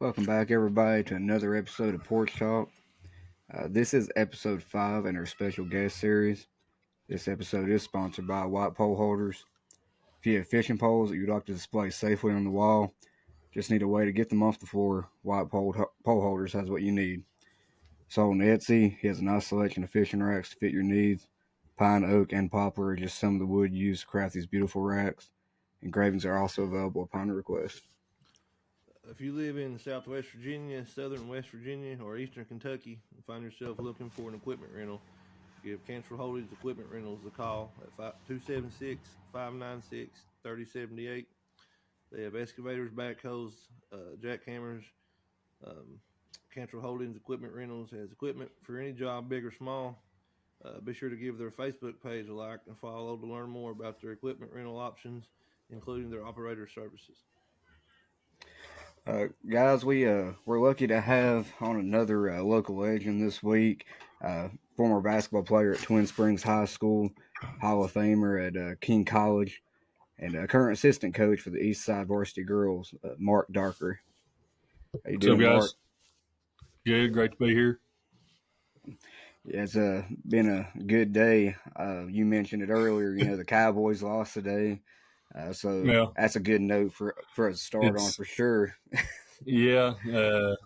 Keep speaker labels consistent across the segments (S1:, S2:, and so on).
S1: Welcome back, everybody, to another episode of Porch Talk. This is episode 5 in our special guest series. This episode is sponsored by White Pole Holders. If you have fishing poles that you'd like to display safely on the wall, just need a way to get them off the floor, Pole Holders has what you need. So on Etsy, he has a nice selection of fishing racks to fit your needs. Pine, oak, and poplar are just some of the wood used to craft these beautiful racks. Engravings are also available upon request.
S2: If you live in Southwest Virginia, Southern West Virginia, or Eastern Kentucky and find yourself looking for an equipment rental, give Cantrell Holdings Equipment Rentals a call at 276-596-3078. They have excavators, backhoes, jackhammers. Cantrell Holdings Equipment Rentals has equipment for any job, big or small. Be sure to give their Facebook page a like and follow to learn more about their equipment rental options, including their operator services.
S1: Guys, we're lucky to have on another local legend this week. Former basketball player at Twin Springs High School, Hall of Famer at King College, and current assistant coach for the Eastside Varsity girls, Mark Dockery. How you doing,
S3: guys?
S1: Mark?
S3: Good, great to be here.
S1: Yeah, it's been a good day. You mentioned it earlier. The Cowboys lost today. So that's a good note for us to start on for sure.
S3: Yeah, I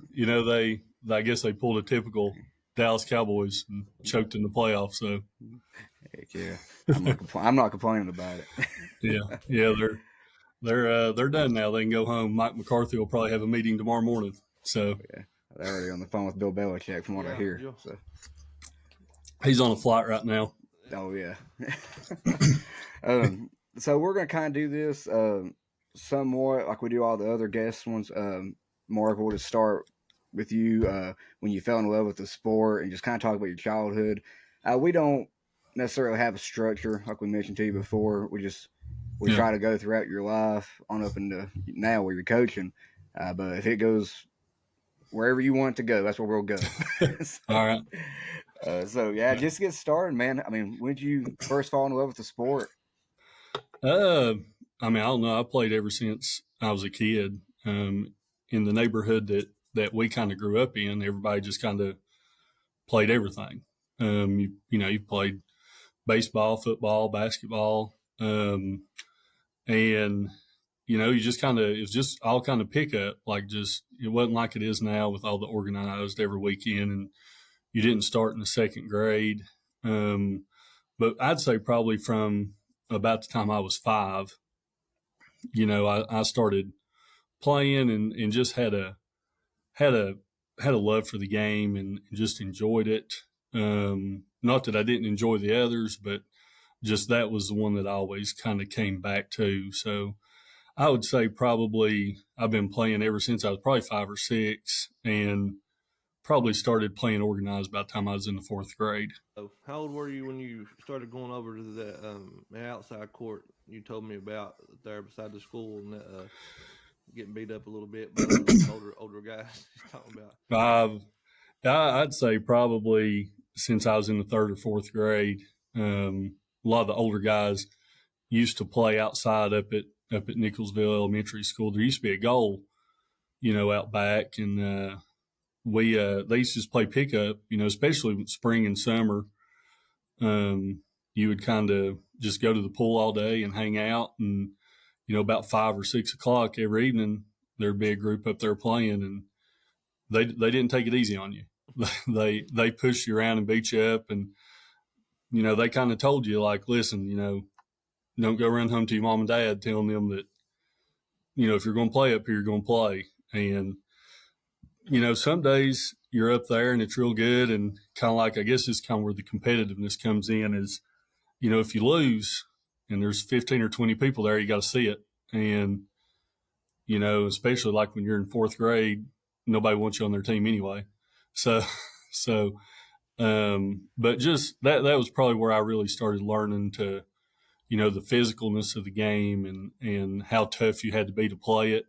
S3: guess they pulled a typical Dallas Cowboys and choked in the playoffs. So,
S1: heck yeah, I'm not complaining about
S3: it. yeah, they're done now. They can go home. Mike McCarthy will probably have a meeting tomorrow morning. So
S1: yeah, they're already on the phone with Bill Belichick, from what I hear. So
S3: he's on a flight right now.
S1: Oh yeah. So we're gonna kind of do this somewhat like we do all the other guest ones. Mark, we'll just start with you when you fell in love with the sport and just kind of talk about your childhood. We don't necessarily have a structure like we mentioned to you before. We try to go throughout your life on up into now where you're coaching. But if it goes wherever you want it to go, that's where we'll go.
S3: All right.
S1: Just get started, man. I mean, when did you first fall in love with the sport?
S3: I don't know. I played ever since I was a kid. In the neighborhood that we kind of grew up in, everybody just kind of played everything. You played baseball, football, basketball, and you just kind of, it was just all kind of pickup. Like it wasn't like it is now with all the organized every weekend, and you didn't start in the second grade. But I'd say probably from about the time I was 5, I started playing and just had a love for the game and just enjoyed it. Not that I didn't enjoy the others, but just that was the one that I always kind of came back to. So I would say probably I've been playing ever since I was probably 5 or 6, and probably started playing organized by the time I was in the 4th grade.
S2: How old were you when you started going over to the outside court you told me about there beside the school and getting beat up a little bit by older guys talking about?
S3: I'd say probably since I was in the 3rd or 4th grade. A lot of the older guys used to play outside up at Nicholsville Elementary School. There used to be a goal, out back, and they used to just play pickup, especially spring and summer. You would kind of just go to the pool all day and hang out, and about 5 or 6 o'clock every evening there'd be a group up there playing, and they didn't take it easy on you. They pushed you around and beat you up, and they kind of told you, like, listen, don't go run home to your mom and dad telling them that if you're going to play up here, you're going to play. And some days you're up there and it's real good, and kind of like, I guess it's kind of where the competitiveness comes in is, if you lose and there's 15 or 20 people there, you got to see it. And, especially like when you're in 4th grade, nobody wants you on their team anyway. But just that was probably where I really started learning to, the physicalness of the game and how tough you had to be to play it.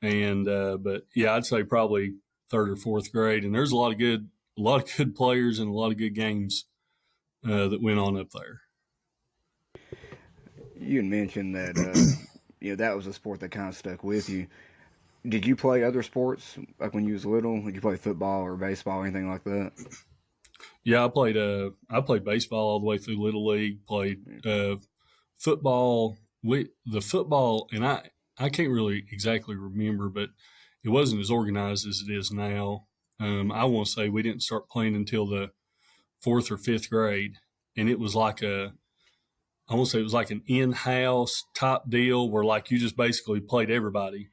S3: And, but yeah, I'd say probably 3rd or 4th grade. And there's a lot of good players and a lot of good games that went on up there.
S1: You mentioned that, that was a sport that kind of stuck with you. Did you play other sports like when you was little? Did you play football or baseball or anything like that?
S3: Yeah, I played baseball all the way through little league. Played football. The football, and I can't really exactly remember, but it wasn't as organized as it is now. I want to say we didn't start playing until the fourth or fifth grade, and it was like I want to say it was like an in-house type deal where like you just basically played everybody.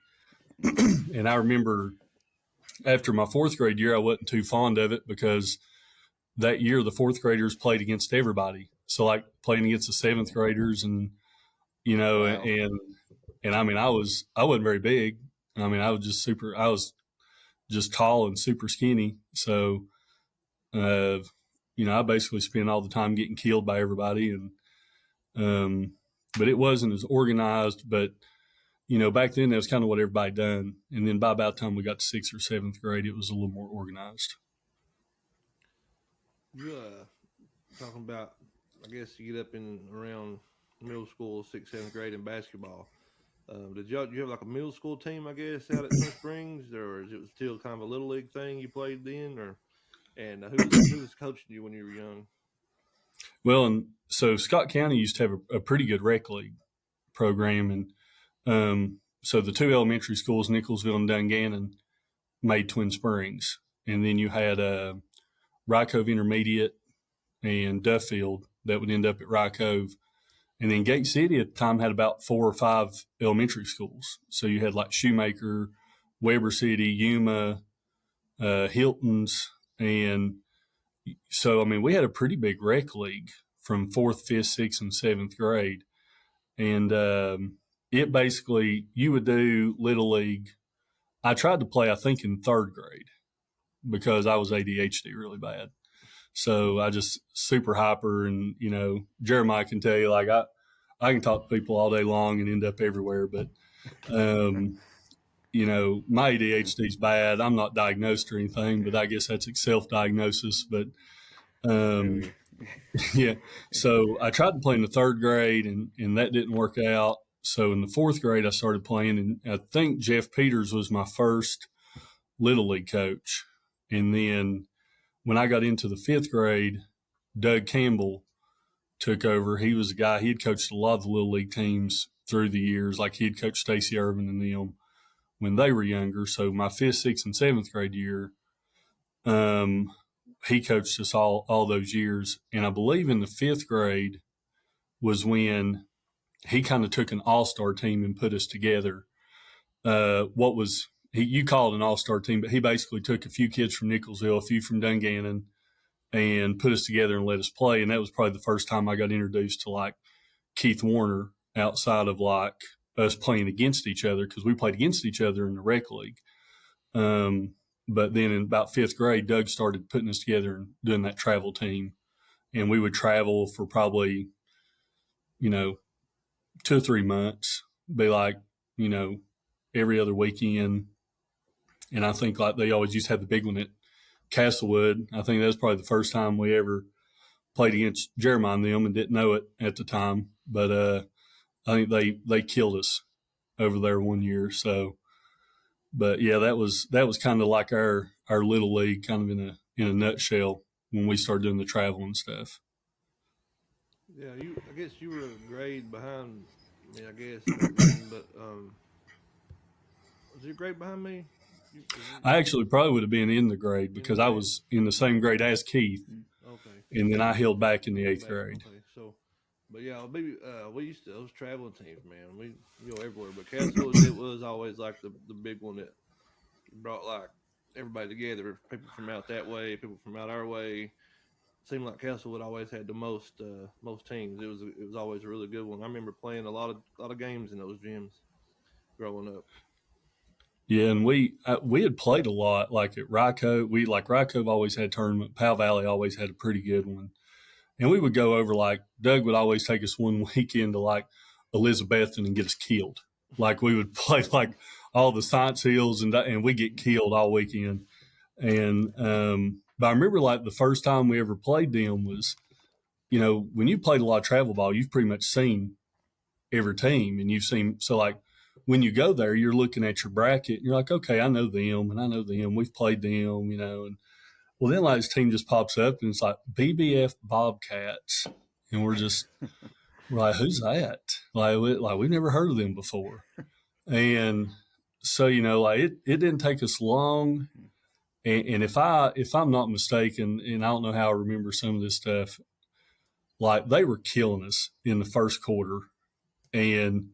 S3: And I remember after my fourth grade year, I wasn't too fond of it because that year the fourth graders played against everybody. So like playing against the seventh graders and
S1: Wow.
S3: and I mean I wasn't very big. I mean I was just tall and super skinny. So uh I basically spent all the time getting killed by everybody and but it wasn't as organized, but back then that was kind of what everybody done. And then by about the time we got to sixth or seventh grade, it was a little more organized.
S2: You talking about? I guess you get up in around middle school, sixth, seventh grade in basketball. Did you have like a middle school team? I guess out at Sun Springs, or is it still kind of a little league thing you played then, or and who was coaching you when you were young?
S3: Well, and so Scott County used to have a pretty good rec league program, and so the two elementary schools, Nicholsville and Dungannon, made Twin Springs, and then you had Rye Cove Intermediate and Duffield that would end up at Rye Cove. And then Gate City at the time had about 4 or 5 elementary schools. So you had like Shoemaker, Weber City, Yuma, Hilton's. And so, I mean, we had a pretty big rec league from fourth, fifth, sixth, and seventh grade. And it basically, you would do Little League. I tried to play, I think, in third grade because I was ADHD really bad. So I just super hyper, and Jeremiah can tell you like I can talk to people all day long and end up everywhere, but my ADHD is bad. I'm not diagnosed or anything, but I guess that's a self-diagnosis. But
S1: I feel you.
S3: yeah, so I tried to play in the third grade, and that didn't work out. So in the fourth grade, I started playing, and I think Jeff Peters was my first little league coach, and then when I got into the fifth grade, Doug Campbell took over. He was a guy, he had coached a lot of the little league teams through the years. Like he had coached Stacey Irvin and them when they were younger. So my fifth, sixth, and seventh grade year, he coached us all those years. And I believe in the fifth grade was when he kind of took an all-star team and put us together. You called an all-star team, but he basically took a few kids from Nicholsville, a few from Dungannon, and put us together and let us play. And that was probably the first time I got introduced to like Keith Warner outside of like us playing against each other, because we played against each other in the rec league. But then in about fifth grade, Doug started putting us together and doing that travel team. And we would travel for probably, 2 or 3 months, be like, every other weekend. And I think like they always used to have the big one at Castlewood. I think that was probably the first time we ever played against Jeremiah and them, and didn't know it at the time. But I think they killed us over there one year. So, but yeah, that was kind of like our little league, kind of in a nutshell when we started doing the travel and stuff.
S2: Yeah, I guess you were a grade behind me. I guess back then, but was you a grade behind me?
S3: I actually probably would have been in the grade because I was in the same grade as Keith.
S2: Okay.
S3: And then I held back in the eighth grade.
S2: Okay, so, but yeah, we used to those traveling teams, man. We go everywhere, but Castlewood it was always like the big one that brought like everybody together. People from out that way, people from out our way. Seemed like Castlewood always had the most teams. It was always a really good one. I remember playing a lot of games in those gyms growing up.
S3: Yeah, and we had played a lot. Like at Rye Cove, Rye Cove always had a tournament. Powell Valley always had a pretty good one. And we would go over, like, Doug would always take us one weekend to, like, Elizabethton and get us killed. Like, we would play, like, all the science hills, and we get killed all weekend. And but I remember, like, the first time we ever played them was, when you played a lot of travel ball, you've pretty much seen every team. And you've seen – so, like, when you go there, you're looking at your bracket and you're like, okay, I know them and I know them. We've played them, and well, then like this team just pops up and it's like BBF Bobcats, and we're like, who's that? We've never heard of them before, and so like it didn't take us long. And if I'm not mistaken, and I don't know how I remember some of this stuff, like they were killing us in the first quarter, and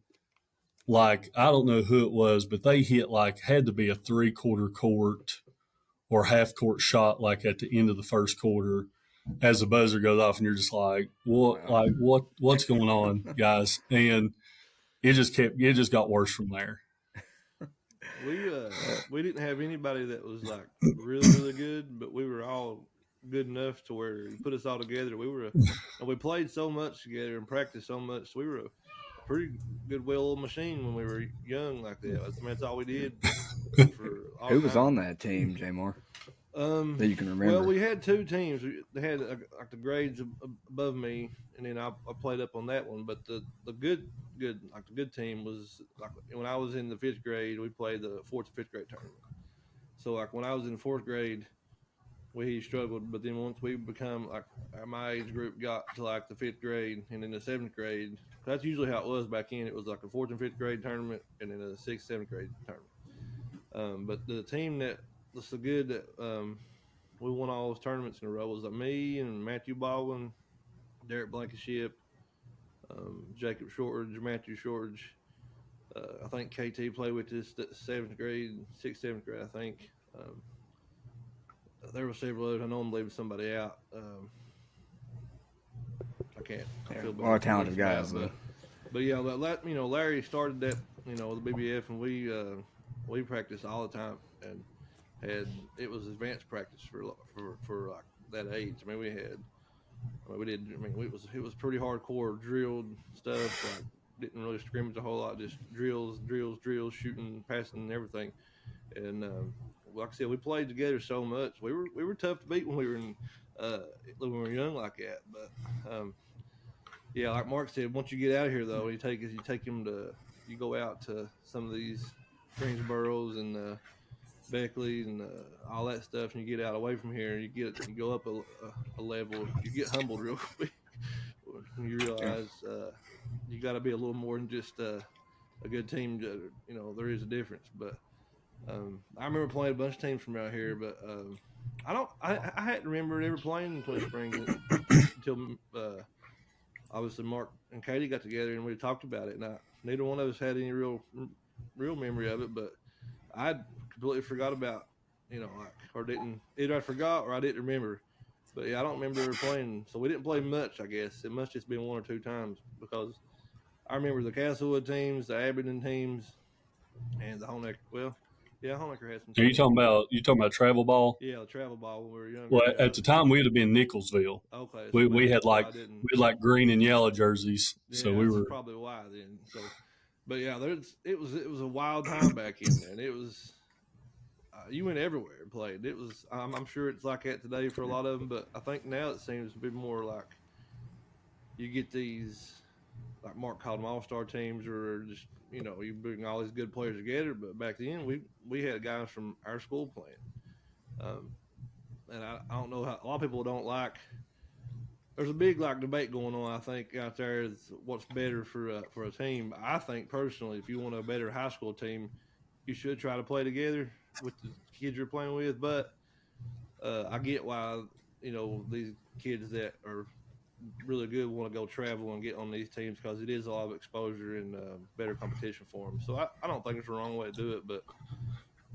S3: like I don't know who it was, but they hit had to be a 3/4 court or half court shot like at the end of the first quarter as the buzzer goes off, and you're just like, what's going on, guys? And it just got worse from there.
S2: We didn't have anybody that was like really good, but we were all good enough to where you put us all together. And we played so much together and practiced so much. So we were a pretty good well-oiled machine when we were young like that. I mean, that's all we did.
S1: Who was on that team, J-Mar? That you can remember?
S2: Well, we had two teams. They had like the grades above me, and then I played up on that one. But the good like the good team was like when I was in the 5th grade, we played the 4th and 5th grade tournament. So like when I was in 4th grade, we struggled. But then once we become like my age group got to like the 5th grade, and in the 7th grade, that's usually how it was back then. It was like a 4th and 5th grade tournament, and then a 6th, 7th grade tournament. But the team that was so good that we won all those tournaments in a row was like me and Matthew Baldwin, Derek Blankenship, Jacob Shortridge, Matthew Shortridge. I think KT played with us 7th grade, 6th, 7th grade, I think. There were several others. I know I'm leaving somebody out. I can't. I feel bad.
S1: A lot of talented guys,
S2: but yeah, Larry started that, the BBF, and we practiced all the time, and it was advanced practice for like that age. I mean, it was pretty hardcore drilled stuff. Like, didn't really scrimmage a whole lot, just drills, shooting, passing, and everything. And like I said, we played together so much. We were tough to beat when we were young like that. But yeah, like Mark said, once you get out of here though, you go out to some of these Greensboros and Beckley and all that stuff, and you get out away from here, and you go up a level. You get humbled real quick when you realize you got to be a little more than just a good team. There is a difference. But I remember playing a bunch of teams from out here, but I hadn't remembered ever playing in Twin Springs until obviously Mark and Katie got together and we talked about it. And neither one of us had any real memory of it, but I completely forgot about, either I forgot or I didn't remember. But yeah, I don't remember ever playing. So we didn't play much, I guess. It must just been 1 or 2 times, because I remember the Castlewood teams, the Abingdon teams, and the Honecker. Well, yeah, Honecker had some teams.
S3: Are you talking about travel ball?
S2: Yeah, the travel ball when we were younger.
S3: Well, at the time we would have been Nicholsville.
S2: Okay.
S3: So we had green and yellow jerseys.
S2: Yeah,
S3: so we were
S2: probably why then. So, but yeah, it was a wild time back in there, and it was. You went everywhere and played. It was. I'm sure it's like that today for a lot of them, but I think now it seems to be more like you get these, like Mark called them all-star teams, or just you bring all these good players together. But back then we had guys from our school playing, and I don't know how a lot of people don't like. There's a big debate going on. I think out there is what's better for a team. I think personally, if you want a better high school team, you should try to play together with the kids you're playing with. But I get why these kids that are really good want to go travel and get on these teams, because it is a lot of exposure and better competition for them. So I don't think it's the wrong way to do it, but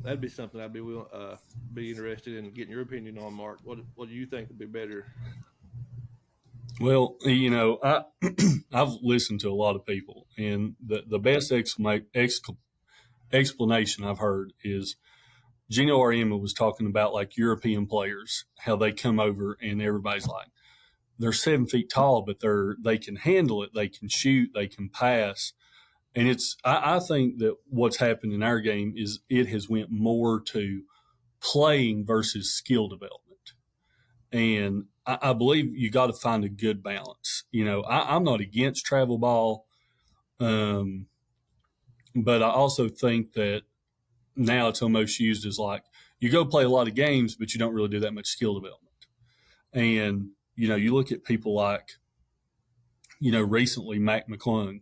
S2: that'd be something I'd be interested in getting your opinion on, Mark. What do you think would be better?
S3: Well, I've listened to a lot of people, and the best explanation I've heard is Gino Ariema was talking about like European players, how they come over and everybody's like, they're 7 feet tall, but they can handle it, they can shoot, they can pass. And I think that what's happened in our game is it has went more to playing versus skill development. And I believe you got to find a good balance. I'm not against travel ball. But I also think that now it's almost used as like you go play a lot of games, but you don't really do that much skill development. And, you look at people like, recently Mac McClung,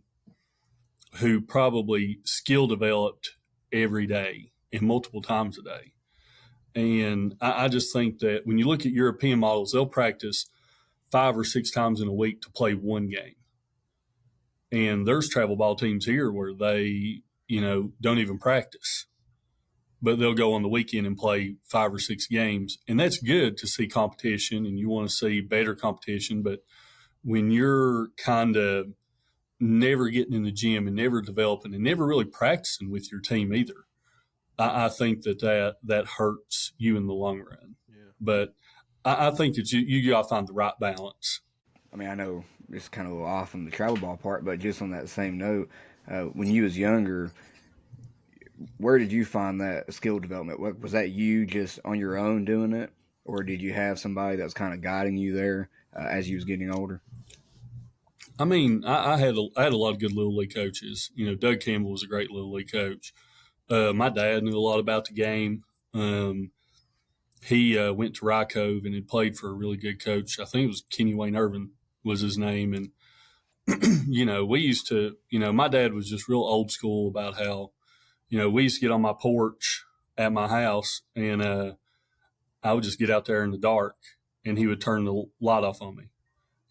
S3: who probably skill developed every day and multiple times a day. And I just think that when you look at European models, they'll practice 5 or 6 times in a week to play one game. And there's travel ball teams here where they, don't even practice, but they'll go on the weekend and play 5 or 6 games. And that's good to see competition and you want to see better competition. But when you're kind of never getting in the gym and never developing and never really practicing with your team either, I think that hurts you in the long run.
S2: Yeah.
S3: But I think that you got to find the right balance.
S1: I mean, I know it's kind of a little off from the travel ball part, but just on that same note, when you was younger, where did you find that skill development? What, was that you just on your own doing it, or did you have somebody that was kind of guiding you there as you was getting older?
S3: I mean, I had a lot of good little league coaches. Doug Campbell was a great little league coach. My dad knew a lot about the game. He went to Rye Cove and had played for a really good coach. I think it was Kenny Wayne Irvin was his name. And, we used to, my dad was just real old school about how, we used to get on my porch at my house and I would just get out there in the dark and he would turn the light off on me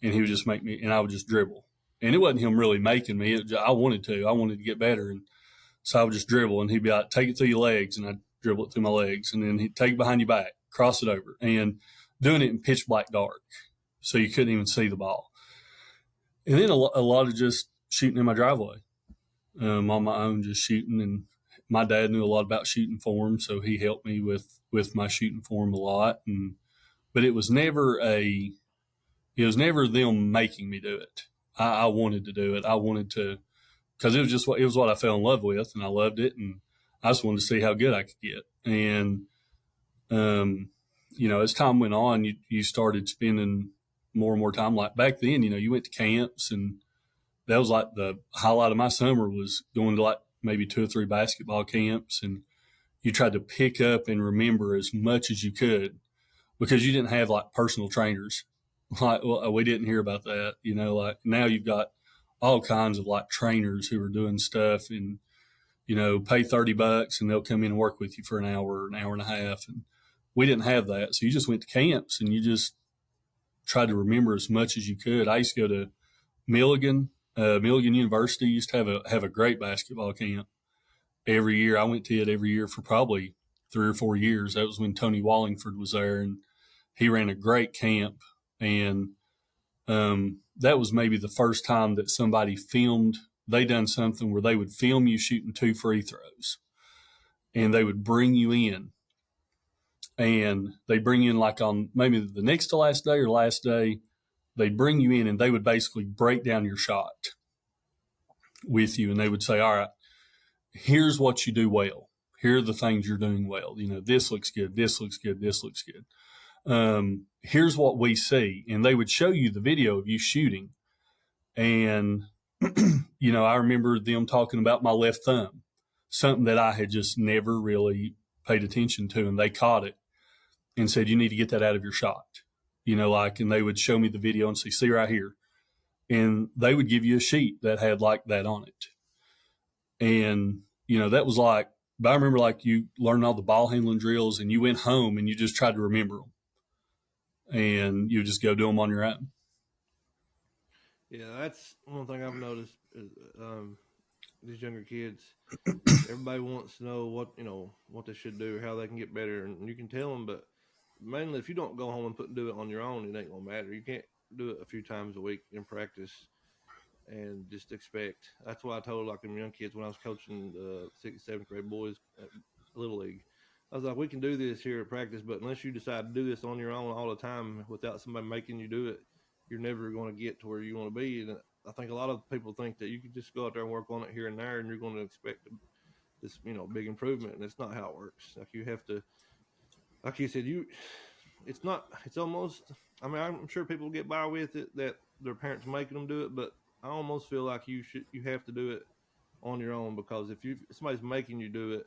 S3: and he would just make me, and I would just dribble. And it wasn't him really making me. I wanted to get better. And so I would just dribble and he'd be like, take it through your legs. And I'd dribble it through my legs. And then he'd take it behind your back, cross it over, and doing it in pitch black dark. So you couldn't even see the ball. And then a lot of just shooting in my driveway on my own, just shooting. And my dad knew a lot about shooting form, so he helped me with my shooting form a lot. But it was never them making me do it. I wanted to do it. I wanted to, because it was what I fell in love with, and I loved it, and I just wanted to see how good I could get. And as time went on, you started spending more and more time. Like back then, you went to camps, and that was like the highlight of my summer was going to like maybe 2 or 3 basketball camps, and you tried to pick up and remember as much as you could because you didn't have like personal trainers. Like, well, we didn't hear about that, like now you've got all kinds of like trainers who are doing stuff and, pay $30 and they'll come in and work with you for an hour and a half. And we didn't have that. So you just went to camps and you just tried to remember as much as you could. I used to go to Milligan University used to have a great basketball camp every year. I went to it every year for probably 3 or 4 years. That was when Tony Wallingford was there, and he ran a great camp. And that was maybe the first time that somebody filmed. They done something where they would film you shooting 2 free throws, and they would bring you in. And they bring you in like on maybe the next to last day or last day. They'd bring you in and they would basically break down your shot with you. And they would say, all right, here's what you do well. Here are the things you're doing well. This looks good. This looks good. This looks good. Here's what we see. And they would show you the video of you shooting. And, I remember them talking about my left thumb, something that I had just never really paid attention to. And they caught it and said, you need to get that out of your shot. And they would show me the video and say, see right here. And they would give you a sheet that had like that on it. And, that was like, but I remember like you learned all the ball handling drills and you went home and you just tried to remember them. And you just go do them on your own.
S2: Yeah, that's one thing I've noticed is these younger kids, everybody wants to know what they should do, how they can get better. And you can tell them, but mainly if you don't go home and do it on your own, it ain't going to matter. You can't do it a few times a week in practice and just expect. That's why I told like them young kids when I was coaching the 6th and 7th grade boys at Little League. I was like, we can do this here at practice, but unless you decide to do this on your own all the time without somebody making you do it, you're never going to get to where you want to be. And I think a lot of people think that you can just go out there and work on it here and there and you're going to expect this, big improvement. And it's not how it works. Like you have to, like you said, it's almost, I mean, I'm sure people get by with it that their parents making them do it, but I almost feel like you have to do it on your own, because if somebody's making you do it,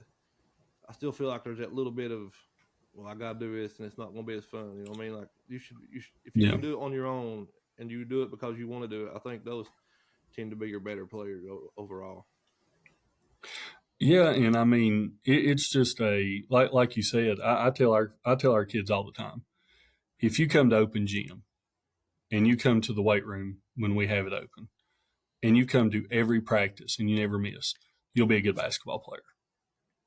S2: I still feel like there's that little bit of, well, I gotta do this and it's not gonna be as fun. You know what I mean? Like you should if you
S3: Yeah.
S2: can do it on your own and you do it because you want to do it, I think those tend to be your better players overall.
S3: Yeah, and I mean it's just like you said. I tell our kids all the time, if you come to open gym and you come to the weight room when we have it open, and you come to every practice and you never miss, you'll be a good basketball player.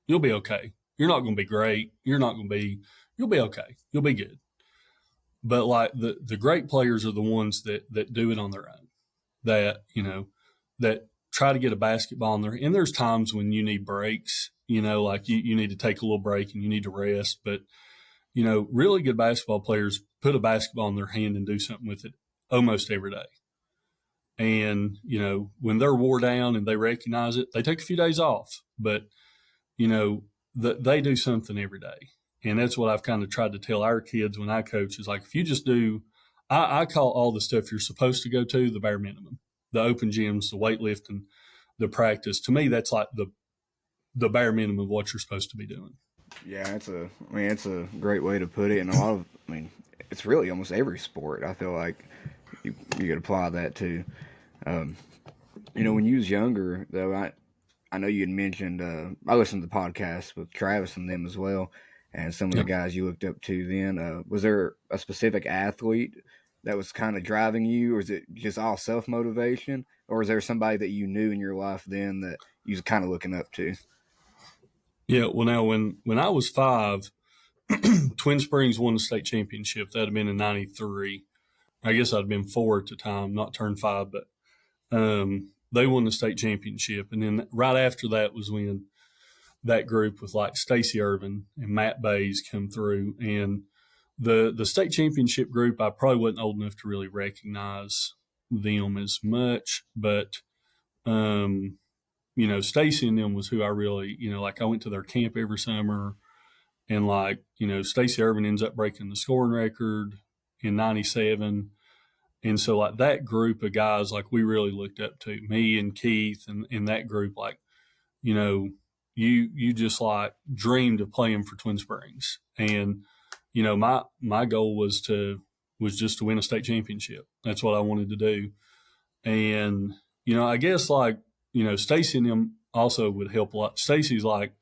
S3: You'll be okay. You're not going to be great. You'll be okay. You'll be good. But like the great players are the ones that do it on their own, that try to get a basketball in there. And there's times when you need breaks, like you need to take a little break and you need to rest. But, really good basketball players put a basketball in their hand and do something with it almost every day. And, when they're wore down and they recognize it, they take a few days off. But, they do something every day. And that's what I've kind of tried to tell our kids when I coach is like, if you just do, I call all the stuff you're supposed to go to the bare minimum, the open gyms, the weightlifting, the practice. To me, that's like the bare minimum of what you're supposed to be doing.
S1: Yeah, it's a great way to put it. And it's really almost every sport. I feel like you could apply that to. When you was younger, though, I know you had mentioned, I listened to the podcast with Travis and them as well, and some of the guys you looked up to then. Was there a specific athlete that was kind of driving you, or is it just all self-motivation, or is there somebody that you knew in your life then that you was kind of looking up to?
S3: Yeah, well, now when I was 5, Twin Springs won the state championship. That had been in '93. I guess I'd been 4 at the time, not turned 5, but they won the state championship. And then right after that was when that group with like Stacey Irvin and Matt Bays come through. And the state championship group, I probably wasn't old enough to really recognize them as much, but Stacey and them was who I really, like I went to their camp every summer, and like, Stacey Irvin ends up breaking the scoring record in '97. And so like that group of guys, like we really looked up to, me and Keith and that group, like, you just like dreamed of playing for Twin Springs. And, my goal was just to win a state championship. That's what I wanted to do. And, I guess like, Stacey and them also would help a lot. Stacey's like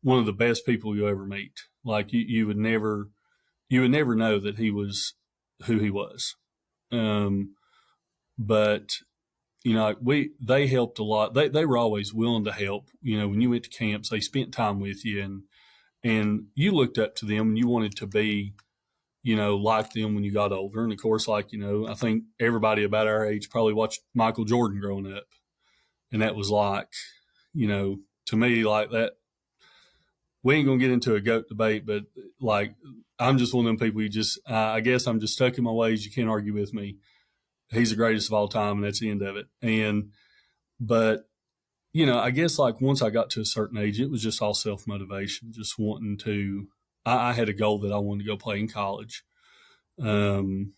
S3: one of the best people you ever meet. Like you would never know that he was who he was. But they helped a lot. They were always willing to help. When you went to camps, they spent time with you, and you looked up to them and you wanted to be, like them when you got older. And of course, like, I think everybody about our age probably watched Michael Jordan growing up. And that was like, to me, like that, we ain't going to get into a GOAT debate, but like, I'm just one of them people I guess I'm just stuck in my ways. You can't argue with me. He's the greatest of all time, and that's the end of it. But I guess like once I got to a certain age, it was just all self-motivation, just wanting to, I had a goal that I wanted to go play in college. And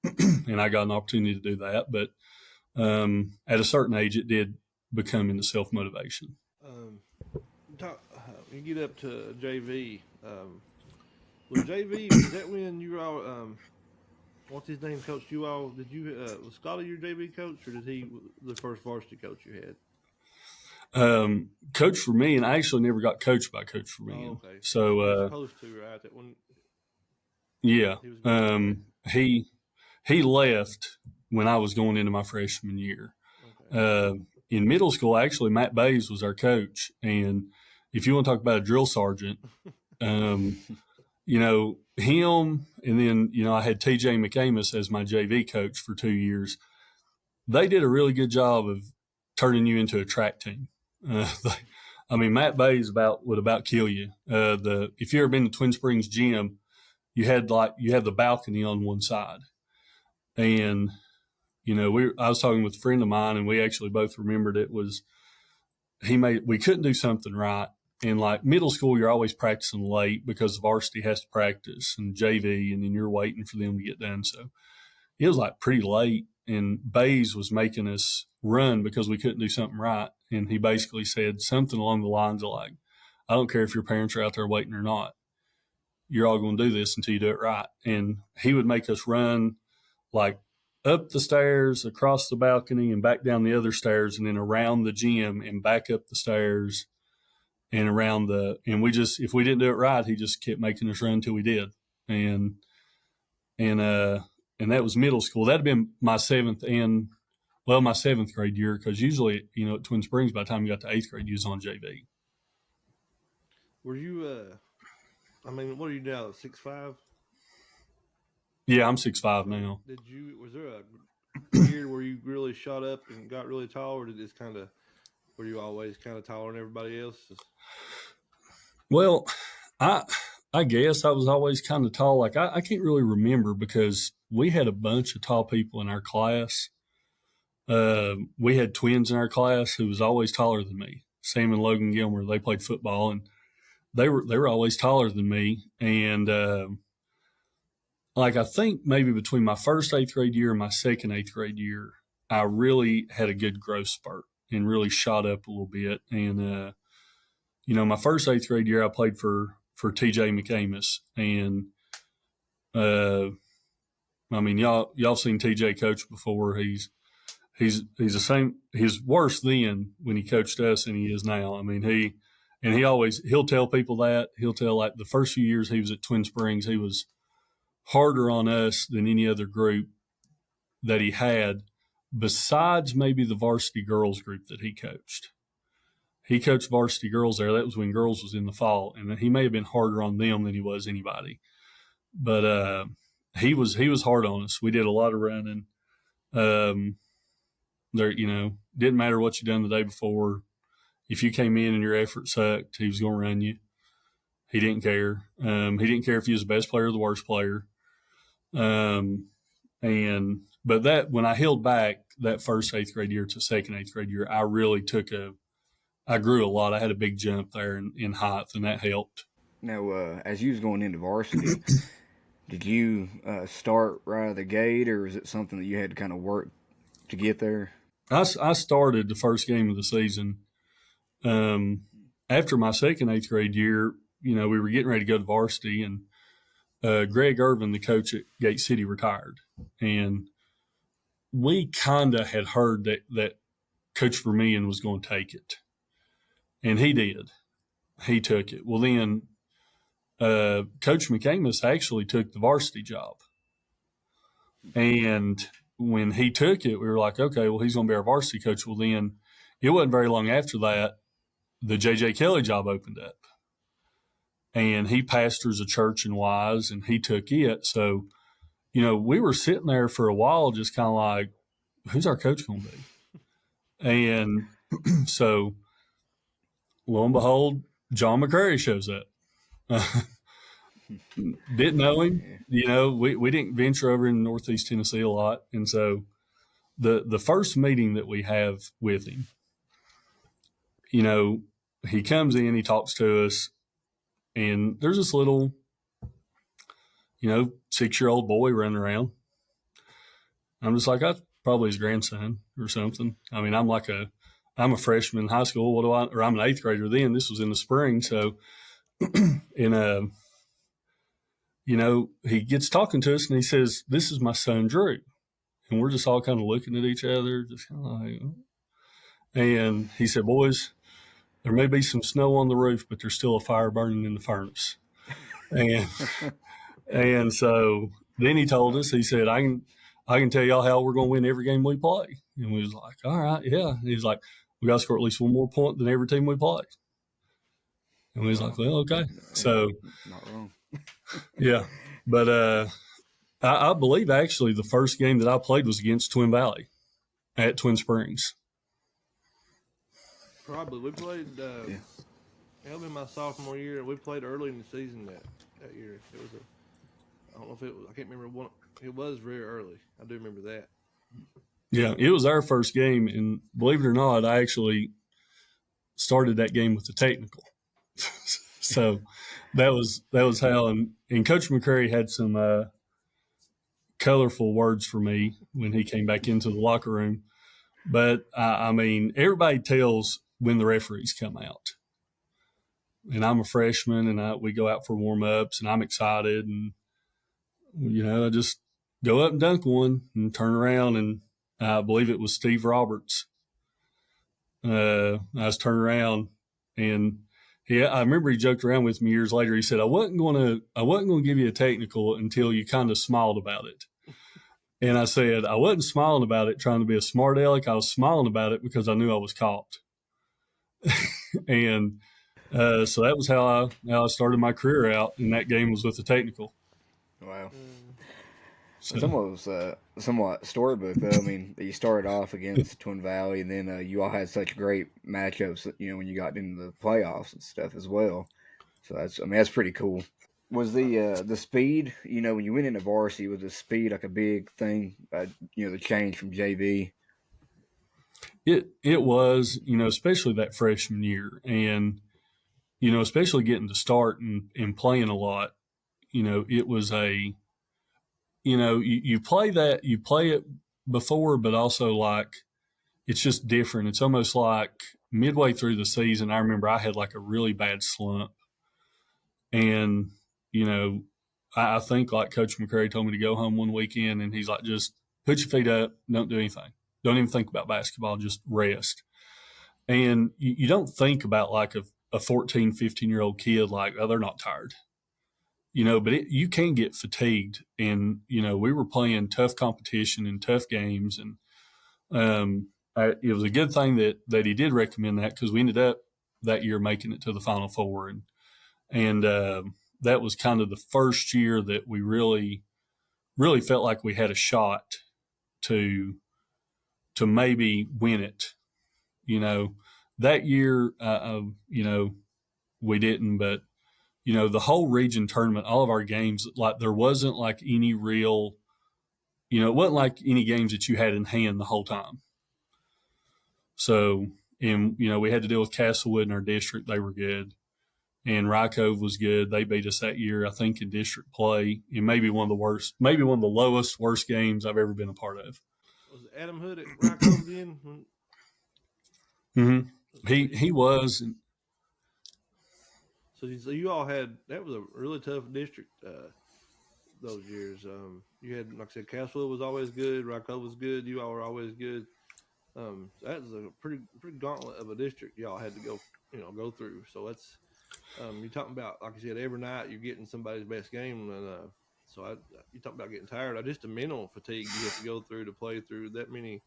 S3: I got an opportunity to do that. But at a certain age, it did become into self-motivation.
S2: You get up to JV. Was JV, is that when you were all, what's his name, coached you all? Did you, was Scotty your JV coach, or did he the first varsity coach you had?
S3: Coach for me, and I actually never got coached by Coach for me.
S2: Oh, okay.
S3: So,
S2: supposed to, right? That one.
S3: Yeah. He left when I was going into my freshman year. Okay. In middle school, actually, Matt Bays was our coach. And if you want to talk about a drill sergeant, him, and then, I had TJ McAmus as my JV coach for 2 years. They did a really good job of turning you into a track team. Matt Bays would about kill you. If you ever been to Twin Springs gym, you had the balcony on one side. And, I was talking with a friend of mine, and we actually both remembered it was, we couldn't do something right. And like middle school, you're always practicing late because varsity has to practice, and JV, and then you're waiting for them to get done. So it was like pretty late, and Bays was making us run because we couldn't do something right. and he basically said something along the lines of like, I don't care if your parents are out there waiting or not. You're all going to do this until you do it right. And he would make us run like up the stairs, across the balcony, and back down the other stairs, and then around the gym and back up the stairs and around and we just, if we didn't do it right, he just kept making us run until we did. And that was middle school. That'd been my seventh grade year, because usually, at Twin Springs, by the time you got to eighth grade, you was on JV.
S2: Were you, what are you now, 6'5"?
S3: Yeah, I'm 6'5" now.
S2: Was there a year where you really shot up and got really tall, or were you always kind of taller than everybody else?
S3: Well, I guess I was always kind of tall. Like, I can't really remember, because we had a bunch of tall people in our class. We had twins in our class who was always taller than me. Sam and Logan Gilmer, they played football, and they were always taller than me. And I think maybe between my first eighth grade year and my second eighth grade year, I really had a good growth spurt and really shot up a little bit. And my first eighth grade year, I played for TJ McAmis, and y'all seen TJ coach before. He's the same. He's worse then when he coached us than he is now. He'll tell people that. He'll tell, like, the first few years he was at Twin Springs, he was harder on us than any other group that he had, besides maybe the varsity girls group that he coached. He coached varsity girls there. That was when girls was in the fall, and he may have been harder on them than he was anybody. But he was hard on us. We did a lot of running. Didn't matter what you done the day before. If you came in and your effort sucked, he was going to run you. He didn't care. He didn't care if you was the best player or the worst player. But that, when I held back that first eighth grade year to second eighth grade year, I really I grew a lot. I had a big jump there in height, and that helped.
S1: Now, as you was going into varsity, did you start right out of the gate, or is it something that you had to kind of work to get there?
S3: I started the first game of the season. After my second eighth grade year, we were getting ready to go to varsity, and Greg Irvin, the coach at Gate City, retired. And we kind of had heard that Coach Vermillion was going to take it. And he did. He took it. Well, then Coach McAmis actually took the varsity job. And when he took it, we were like, okay, well, he's going to be our varsity coach. Well, then it wasn't very long after that, the J.J. Kelly job opened up. And he pastors a church in Wise, and he took it. So, we were sitting there for a while just kind of like, who's our coach going to be? And so, lo and behold, John McCurry shows up. Didn't know him. We didn't venture over in Northeast Tennessee a lot. And so the first meeting that we have with him, he comes in, he talks to us, and there's this little, 6-year-old boy running around. I'm just like, that's probably his grandson or something. I'm a freshman in high school. I'm an eighth grader then. This was in the spring. So, he gets talking to us, and he says, "This is my son, Drew." And we're just all kind of looking at each other, just kind of like, and he said, "Boys, there may be some snow on the roof, but there's still a fire burning in the furnace." And so then he told us, he said, I can tell y'all how we're going to win every game we play. And we was like, all right, yeah. And he's like, we got to score at least one more point than every team we play. And we was like, well, okay. So,
S1: not wrong.
S3: Yeah. But I believe actually the first game that I played was against Twin Valley at Twin Springs.
S2: Probably. We played, it'll be my sophomore year. We played early in the season that year. It was I don't know if it was, I can't remember it was very early. I do remember that.
S3: Yeah, it was our first game, and believe it or not, I actually started that game with the technical. So that was how, and Coach McCurry had some colorful words for me when he came back into the locker room. But I mean, everybody tells when the referees come out, and I'm a freshman, and we go out for warm ups, and I'm excited, and I just go up and dunk one, and turn around, and I believe it was Steve Roberts. I was turning around, and I remember he joked around with me years later. He said, "I wasn't going to give you a technical until you kind of smiled about it." And I said, I wasn't smiling about it trying to be a smart aleck. I was smiling about it because I knew I was caught. And so that was how I started my career out, and that game was with the technical.
S1: Wow.
S3: So,
S1: It's almost somewhat storybook, though. I mean, you started off against Twin Valley, and then you all had such great matchups, when you got into the playoffs and stuff as well. So that's pretty cool. Was the speed, when you went into varsity, was the speed like a big thing? The change from JV.
S3: it was, especially that freshman year, and especially getting to start and playing a lot. It was you play it before, but also like it's just different. It's almost like midway through the season, I remember I had like a really bad slump, and I think like Coach McCrary told me to go home one weekend, and he's like, just put your feet up, don't do anything, don't even think about basketball, just rest. And you don't think about like a 14, 15-year-old kid like, oh, they're not tired, but you can get fatigued. And, we were playing tough competition and tough games. And it was a good thing that he did recommend that, because we ended up that year making it to the Final Four. And that was kind of the first year that we really, really felt like we had a shot to maybe win it. That year, we didn't, but the whole region tournament, all of our games, like there wasn't like any real, it wasn't like any games that you had in hand the whole time. So, and we had to deal with Castlewood in our district; they were good, and Rycove was good. They beat us that year, I think, in district play, and maybe one of the worst games I've ever been a part of.
S2: Was Adam Hood at Rycove again?
S3: Mm-hmm. He was.
S2: So you all had, that was a really tough district those years. You had, like I said, Castlewood was always good, Rycove was good, you all were always good. So that was a pretty gauntlet of a district y'all had to go through. So that's you're talking about, like I said, every night you're getting somebody's best game, and you talk about getting tired. Just the mental fatigue you have to go through to play through that many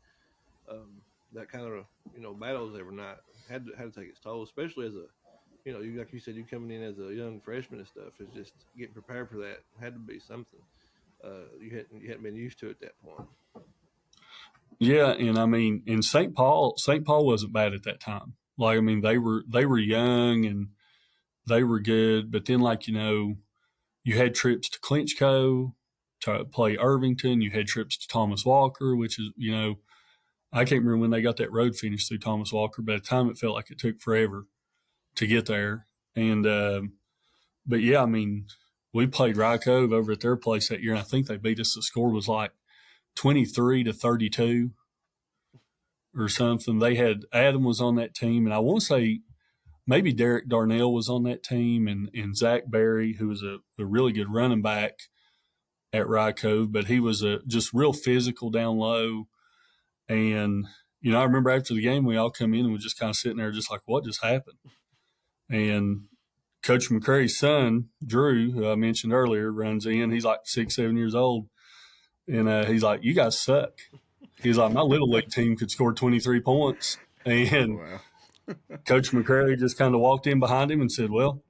S2: that kind of battles every night had to take its toll, especially as a you, like you said, you coming in as a young freshman and stuff. It's just getting prepared for that had to be something you hadn't been used to at that point.
S3: Yeah, and I mean, in St. Paul wasn't bad at that time. Like, I mean, they were young and they were good, but then you had trips to Clinchco to play Irvington. You had trips to Thomas Walker, which is I can't remember when they got that road finished through Thomas Walker. By the time it felt like it took forever to get there, and but yeah, I mean, we played Rycove over at their place that year, and I think they beat us. The score was like 23-32 or something. They had Adam was on that team, and I want to say maybe Derek Darnell was on that team, and Zach Berry, who was a really good running back at Rycove, but he was just real physical down low. And I remember after the game, we all come in and we're just kind of sitting there just like, what just happened? And Coach McCrary's son, Drew, who I mentioned earlier, runs in. He's like 6-7 years old. And he's like, you guys suck. He's like, my little league team could score 23 points. And
S1: Wow.
S3: Coach McCrary just kind of walked in behind him and said, well,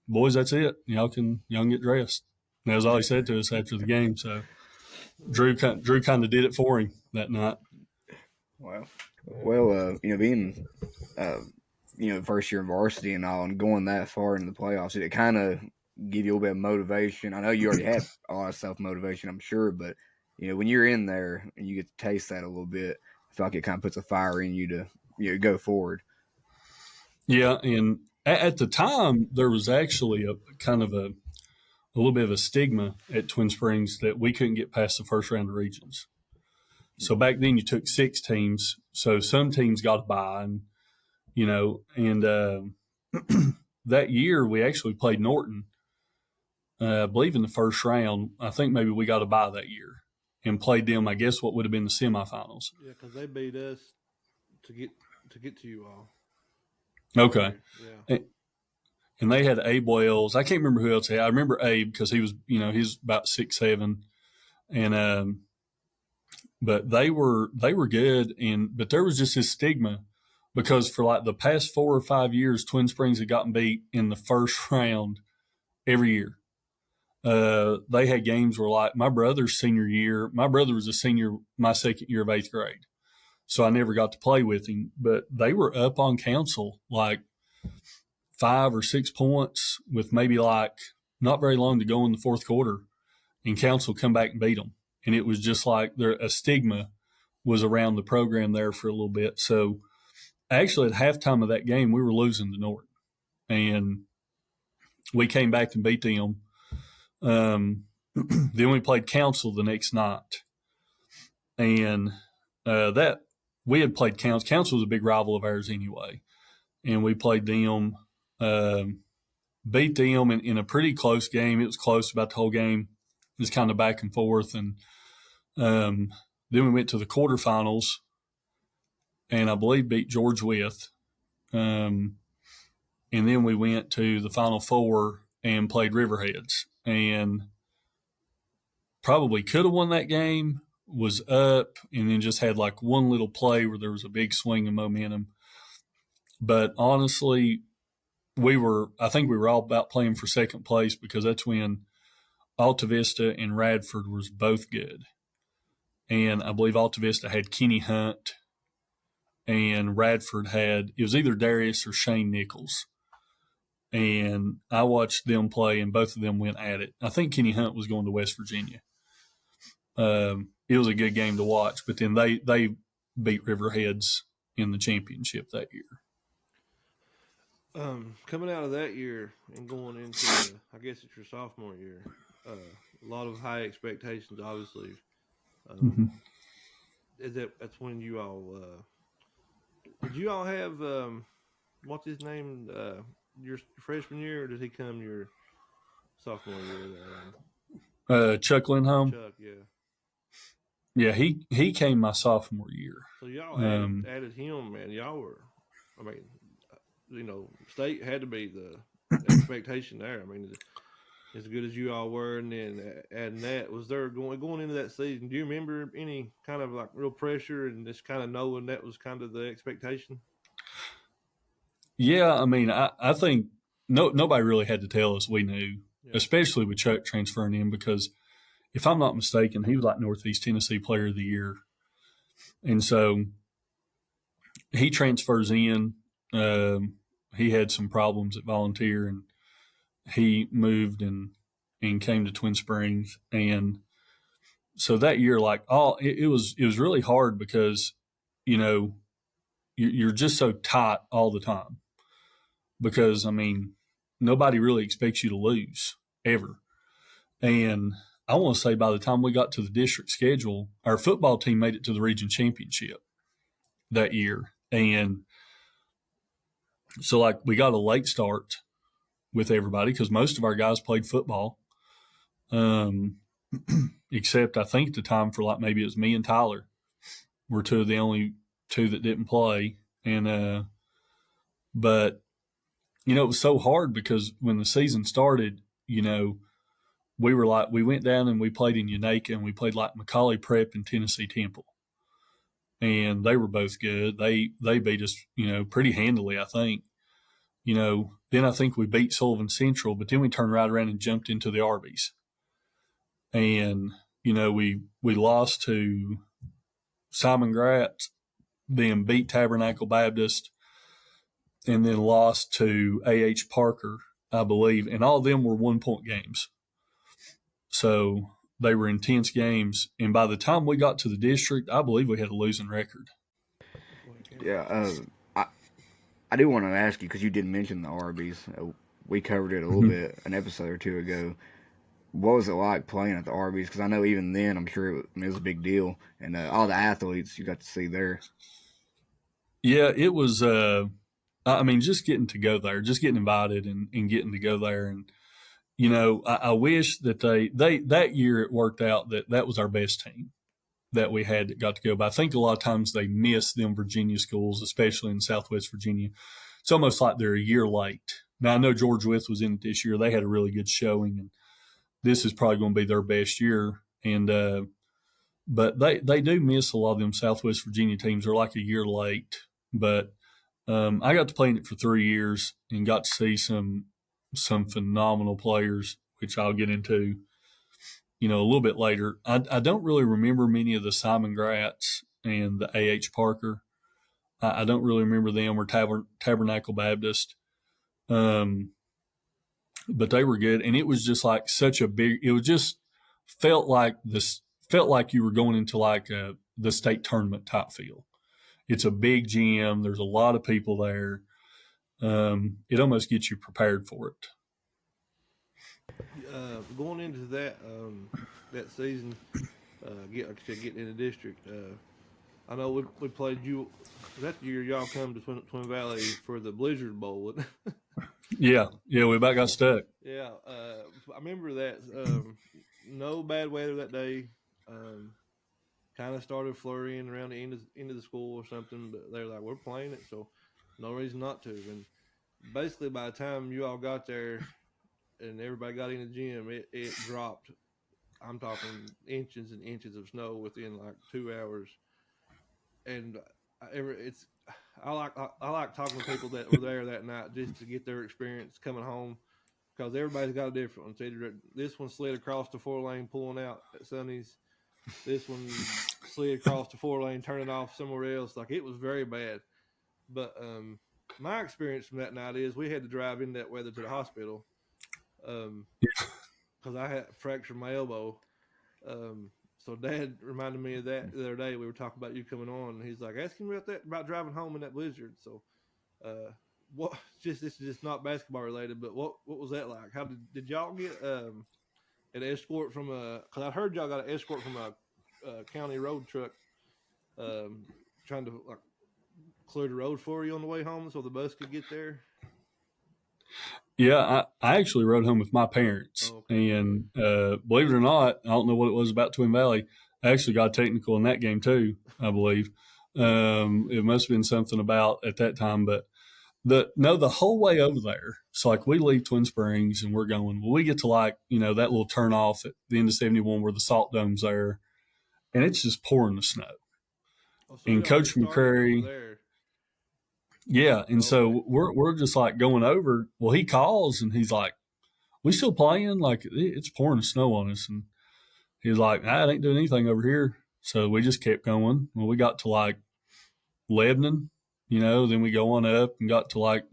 S3: boys, that's it. Y'all can get dressed. And that was all he said to us after the game. So Drew kind of did it for him that night.
S1: Wow. Well, being first year in varsity and all, and going that far in the playoffs, did it kind of give you a little bit of motivation? I know you already had a lot of self motivation, I'm sure, but when you're in there and you get to taste that a little bit, I feel like it kind of puts a fire in you to go forward.
S3: Yeah, and at the time there was actually a kind of a little bit of a stigma at Twin Springs that we couldn't get past the first round of regions. So back then you took 6 teams. So some teams got a bye, and that year we actually played Norton. I believe in the first round. I think maybe we got a bye that year and played them. I guess what would have been the semifinals.
S2: Yeah, because they beat us to get to you all.
S3: Okay.
S2: Yeah.
S3: And they had Abe Wells. I can't remember who else they had. I remember Abe because he was, he's about 6'7", and but they were good. But there was just this stigma because for like the past 4 or 5 years, Twin Springs had gotten beat in the first round every year. They had games where, like, my brother's senior year, my brother was a senior my second year of 8th grade. So I never got to play with him. But they were up on Council like 5 or 6 points with maybe like not very long to go in the fourth quarter, and Council come back and beat them. And it was just like a stigma was around the program there for a little bit. So actually at halftime of that game, we were losing to Norton. And we came back and beat them. Then we played Council the next night. And that we had played Council. Council was a big rival of ours anyway. And we played them, beat them in a pretty close game. It was close about the whole game. It was kind of back and forth. And then we went to the quarterfinals and I believe beat George Wythe. And then we went to the Final Four and played Riverheads. And probably could have won that game, was up, and then just had like one little play where there was a big swing of momentum. But honestly, I think we were all about playing for second place because that's when Alta Vista and Radford was both good. And I believe Alta Vista had Kenny Hunt and Radford it was either Darius or Shane Nichols. And I watched them play and both of them went at it. I think Kenny Hunt was going to West Virginia. It was a good game to watch, but then they beat Riverheads in the championship that year.
S2: Coming out of that year and going into, I guess it's your sophomore year, a lot of high expectations, obviously. That's when you all did you all have what's his name your freshman year, or did he come your sophomore year?
S3: Chuck Lindholm.
S2: Chuck, yeah.
S3: Yeah, he came my sophomore year.
S2: So y'all added him, man. Y'all were, I mean, state had to be the expectation there. I mean, as good as you all were, and then adding that, was there going into that season? Do you remember any kind of like real pressure and just kind of knowing that was kind of the expectation?
S3: Yeah, I mean, I think nobody really had to tell us. We knew, especially with Chuck transferring in, because if I'm not mistaken, he was like Northeast Tennessee Player of the Year, and so he transfers in. He had some problems at Volunteer, and he moved and came to Twin Springs, and so that year, like it was really hard because you're just so tight all the time. Because I mean, nobody really expects you to lose ever, and I want to say by the time we got to the district schedule, our football team made it to the region championship that year, and so like we got a late start with everybody because most of our guys played football, except I think at the time for like maybe it was me and Tyler were two of the only two that didn't play, and but it was so hard because when the season started, we went down and we played in Unaka and we played like McCauley Prep and Tennessee Temple. And they were both good. They beat us, pretty handily, I think. Then I think we beat Sullivan Central, but then we turned right around and jumped into the Arby's. And, we lost to Simon Gratz, then beat Tabernacle Baptist, and then lost to A.H. Parker, I believe. And all of them were 1-point games. So they were intense games. And by the time we got to the district, I believe we had a losing record.
S1: Yeah, I do want to ask you, because you did mention the Arby's. We covered it a little bit an episode or two ago. what was it like playing at the Arby's? Because I know even then, I'm sure it was a big deal, and all the athletes you got to see there.
S3: Yeah, it was. I mean, just getting to go there, just getting invited and getting to go there, and I wish that they that year it worked out that was our best team that we had that got to go. But I think a lot of times they miss them Virginia schools, especially in Southwest Virginia. It's almost like they're a year late. Now I know George Wythe was in it this year; they had a really good showing, and this is probably going to be their best year. And but they do miss a lot of them Southwest Virginia teams. They're like a year late, but I got to play in it for 3 years and got to see some phenomenal players, which I'll get into, a little bit later. I don't really remember many of the Simon Gratz and the A.H. Parker. I don't really remember them or Tabernacle Baptist. But they were good, and it was just like such a big. It was just felt like this. Felt like you were going into like the state tournament type feel. It's a big gym. There's a lot of people there. It almost gets you prepared for it.
S2: Going into that season, like I said, getting in the district. I know we played you. That year y'all come to Twin Valley for the Blizzard Bowl.
S3: Yeah, we about got stuck.
S2: Yeah, I remember that. No bad weather that day. Kind of started flurrying around the end of the school or something, but they're like, we're playing it, so no reason not to. And basically, by the time you all got there and everybody got in the gym, it dropped. I'm talking inches and inches of snow within like 2 hours. And I like talking to people that were there that night just to get their experience coming home, because everybody's got a different one. So this one slid across the 4-lane pulling out at Sonny's. This one slid across the 4-lane turning off somewhere else. Like, it was very bad. But my experience from that night is we had to drive in that weather to the hospital because I had fractured my elbow. So Dad reminded me of that the other day. We were talking about you coming on, and he's like, asking me about driving home in that blizzard. So, this is just not basketball related, but what was that like? How did y'all get an escort from because I heard y'all got an escort from a county road truck, trying to like clear the road for you on the way home so the bus could get there?
S3: Yeah, I actually rode home with my parents, and believe it or not, I don't know what it was about Twin Valley. I actually got technical in that game too, I believe. It must have been something about at that time, but the whole way over there. So like we leave Twin Springs and we're going. Well, we get to like that little turn off at the end of 71 where the Salt Dome's there, and it's just pouring the snow.
S2: So
S3: and Coach McCrary. Yeah, and so we're just like going over. Well, he calls and he's like, "We still playing? Like it's pouring snow on us." And he's like, "I ain't doing anything over here." So we just kept going. Well, we got to like Lebanon, then we go on up and got to like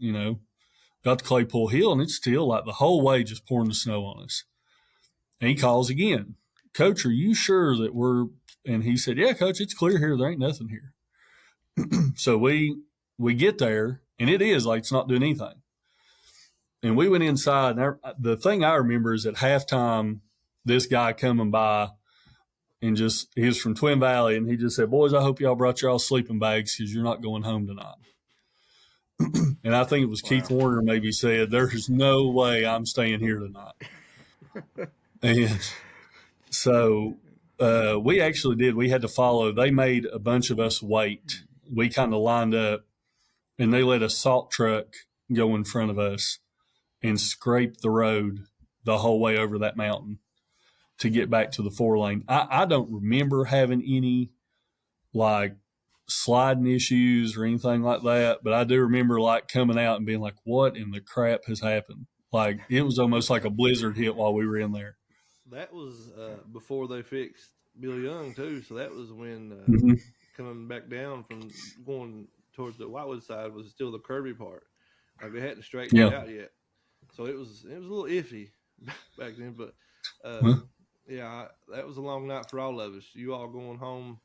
S3: got to Claypool Hill, and it's still like the whole way just pouring the snow on us. And he calls again, "Coach, are you sure that we're?" And he said, "Yeah, Coach, it's clear here. There ain't nothing here." So we get there, and it is like it's not doing anything. And we went inside, and the thing I remember is at halftime, this guy coming by and he was from Twin Valley, and he just said, "Boys, I hope y'all brought y'all sleeping bags because you're not going home tonight." And I think it was Keith Warner maybe said, "There's no way I'm staying here tonight." And so we actually did. We had to follow. They made a bunch of us wait. We kind of lined up, and they let a salt truck go in front of us and scrape the road the whole way over that mountain to get back to the 4-lane. I don't remember having any like sliding issues or anything like that, but I do remember like coming out and being like, "What in the crap has happened?" Like it was almost like a blizzard hit while we were in there.
S2: That was before they fixed Bill Young too, so that was when coming back down from going towards the Whitewood side was still the curvy part. Like they hadn't straightened it out yet, so it was a little iffy back then. But yeah, that was a long night for all of us. You all going home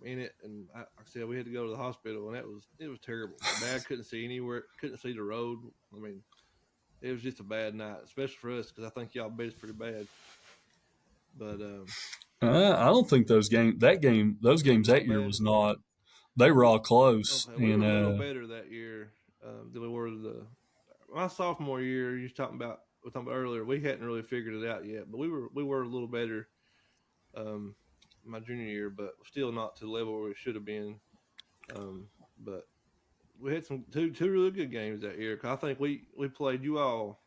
S2: in it, and like I said, we had to go to the hospital, and it was terrible. My dad couldn't see anywhere, couldn't see the road. I mean, it was just a bad night, especially for us because I think y'all beat us pretty bad. But
S3: I don't think those games that year
S2: bad.
S3: was not. They were all close,
S2: Okay, we were a little better that year than we were my sophomore year. We were talking about earlier. We hadn't really figured it out yet, but we were a little better my junior year, but still not to the level where we should have been. But we had two really good games that year. Cause I think we played you all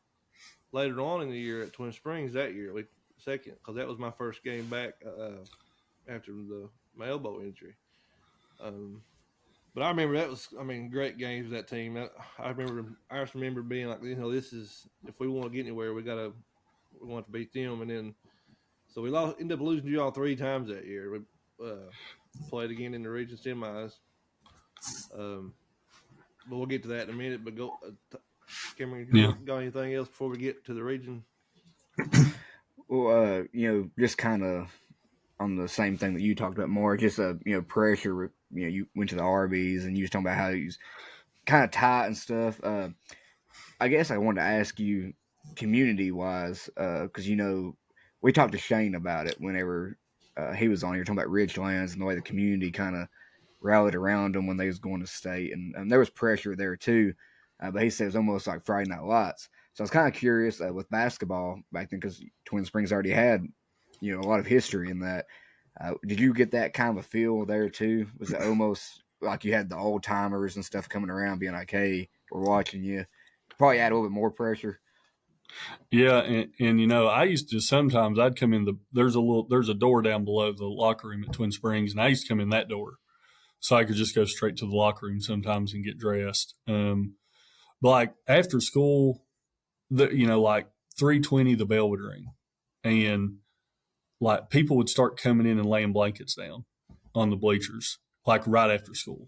S2: later on in the year at Twin Springs that year. We second because that was my first game back after my elbow injury. But I remember that was, great games with that team. I just remember being like, this is, if we want to get anywhere, we want to beat them. And then, so we ended up losing to you all 3 times that year. We played again in the region semis. But we'll get to that in a minute. But Cameron, got anything else before we get to the region?
S1: Well, just kind of on the same thing that you talked about more, just pressure. You went to the Arby's and you was talking about how he was kind of tight and stuff. I guess I wanted to ask you, community wise, because we talked to Shane about it whenever he was on here talking about Ridgelands and the way the community kind of rallied around them when they was going to state, and there was pressure there too. But he said it was almost like Friday Night Lights. So I was kind of curious with basketball back then, because Twin Springs already had a lot of history in that. Did you get that kind of a feel there too? Was it almost like you had the old timers and stuff coming around being like, hey, we're watching you? Probably add a little bit more pressure.
S3: Yeah, and I used to sometimes I'd come in there's a door down below the locker room at Twin Springs, and I used to come in that door, so I could just go straight to the locker room sometimes and get dressed. But like after school, like 3:20 the bell would ring, and like people would start coming in and laying blankets down on the bleachers, like right after school.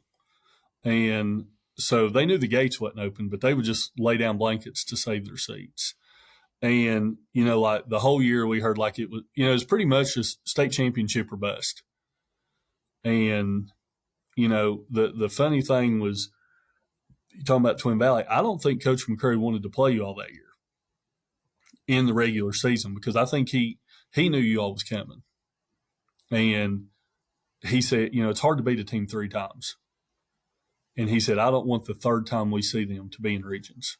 S3: And so they knew the gates wasn't open, but they would just lay down blankets to save their seats. And, like the whole year we heard like it was pretty much just state championship or bust. And, the funny thing was, you're talking about Twin Valley, I don't think Coach McCurry wanted to play you all that year in the regular season, because I think he knew you all was coming. And he said, it's hard to beat a team 3 times. And he said, I don't want the 3rd time we see them to be in regions.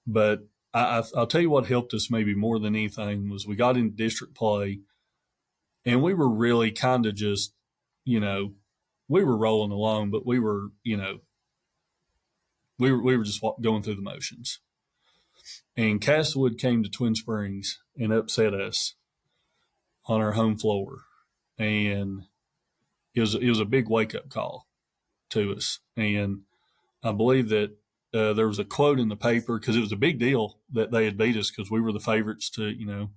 S3: But I'll tell you what helped us maybe more than anything was we got into district play, and we were really kind of just, we were rolling along, but we were, we were just going through the motions. And Castlewood came to Twin Springs and upset us on our home floor, and it was a big wake up call to us. And I believe that there was a quote in the paper, because it was a big deal that they had beat us, because we were the favorites to,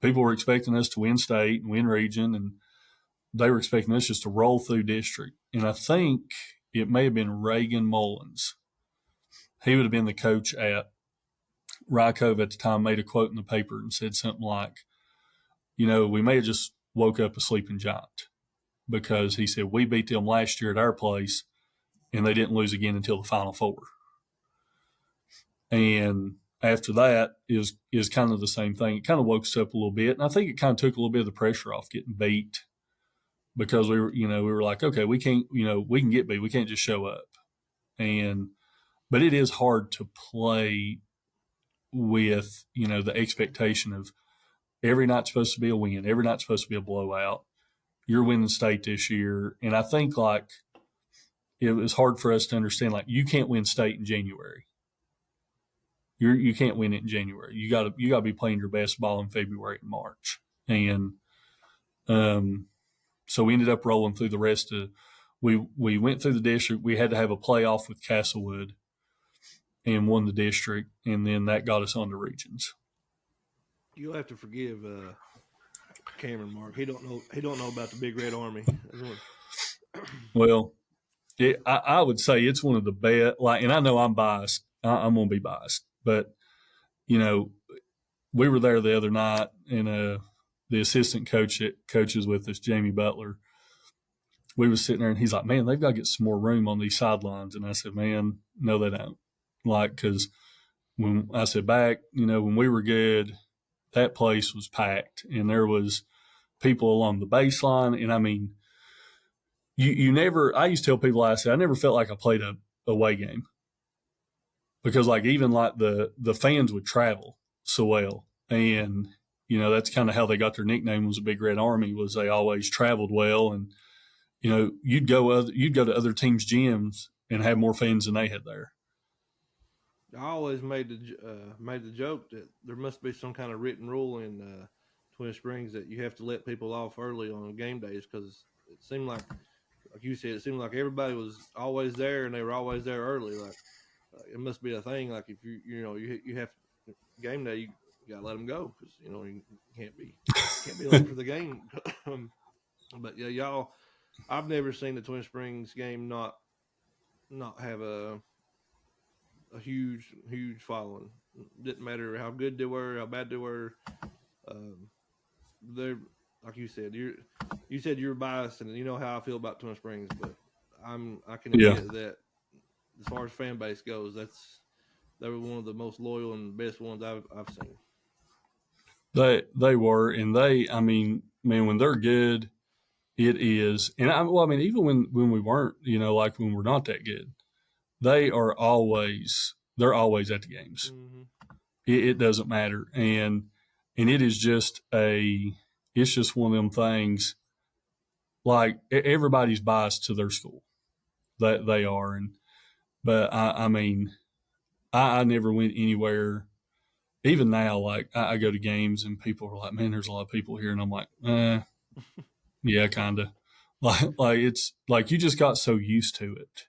S3: people were expecting us to win state and win region, and they were expecting us just to roll through district. And I think it may have been Reagan Mullins. He would have been the coach at Rykov at the time, made a quote in the paper and said something like, we may have just woke up a sleeping giant, because he said we beat them last year at our place and they didn't lose again until the Final Four. And after that is kind of the same thing. It kind of woke us up a little bit, and I think it kind of took a little bit of the pressure off getting beat, because we were like, okay, we can't, we can get beat, we can't just show up. But it is hard to play with, the expectation of every night's supposed to be a win, every night's supposed to be a blowout. You're winning state this year. And I think like it was hard for us to understand, like, you can't win state in January. You can't win it in January. You gotta be playing your best ball in February and March. And so we ended up rolling through the rest of we went through the district. We had to have a playoff with Castlewood and won the district, and then that got us on to regions.
S2: You'll have to forgive Cameron, Mark. He don't know about the Big Red Army.
S3: Well, I would say it's one of the best. Like, and I know I'm biased. I'm going to be biased, but we were there the other night, and the assistant coach that coaches with us, Jamie Butler, we was sitting there, and he's like, "Man, they've got to get some more room on these sidelines." And I said, "Man, no, they don't." Like, because when I said back, when we were good, that place was packed and there was people along the baseline. And I mean, you never, I used to tell people, I said, I never felt like I played a away game because like even like the fans would travel so well. And, that's kind of how they got their nickname was a Big Red Army, was they always traveled well. And, you'd go to other teams' gyms and have more fans than they had there.
S2: I always made the joke that there must be some kind of written rule in Twin Springs that you have to let people off early on game days, because it seemed like you said, it seemed like everybody was always there and they were always there early. Like it must be a thing. Like if you have game day, you gotta let them go because you can't be late for the game. But yeah, y'all, I've never seen the Twin Springs game not have a huge following. Didn't matter how good they were, how bad they were. They're like you said. You said you were biased, and you know how I feel about Twin Springs, but I can admit that as far as fan base goes, they were one of the most loyal and best ones I've seen.
S3: They were, and I mean, man, when they're good, it is. And even when we weren't, like when we're not that good, they're always at the games.
S2: Mm-hmm.
S3: It doesn't matter, and it is just it's just one of them things. Like everybody's biased to their school, that they are, but I mean, I never went anywhere. Even now, like I go to games and people are like, "Man, there's a lot of people here," and I'm like, yeah, kind of. Like it's like you just got so used to it,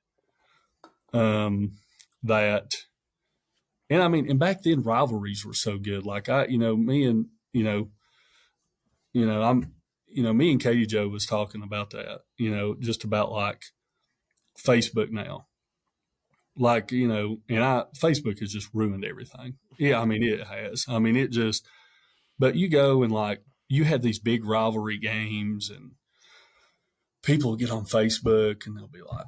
S3: that, and I mean, and back then rivalries were so good. Like me and I'm, me and Katie Joe was talking about that. Just about like Facebook now. Like, and Facebook has just ruined everything. Yeah, I mean, it has. I mean, it just, but you go and like, you had these big rivalry games and people get on Facebook and they'll be like,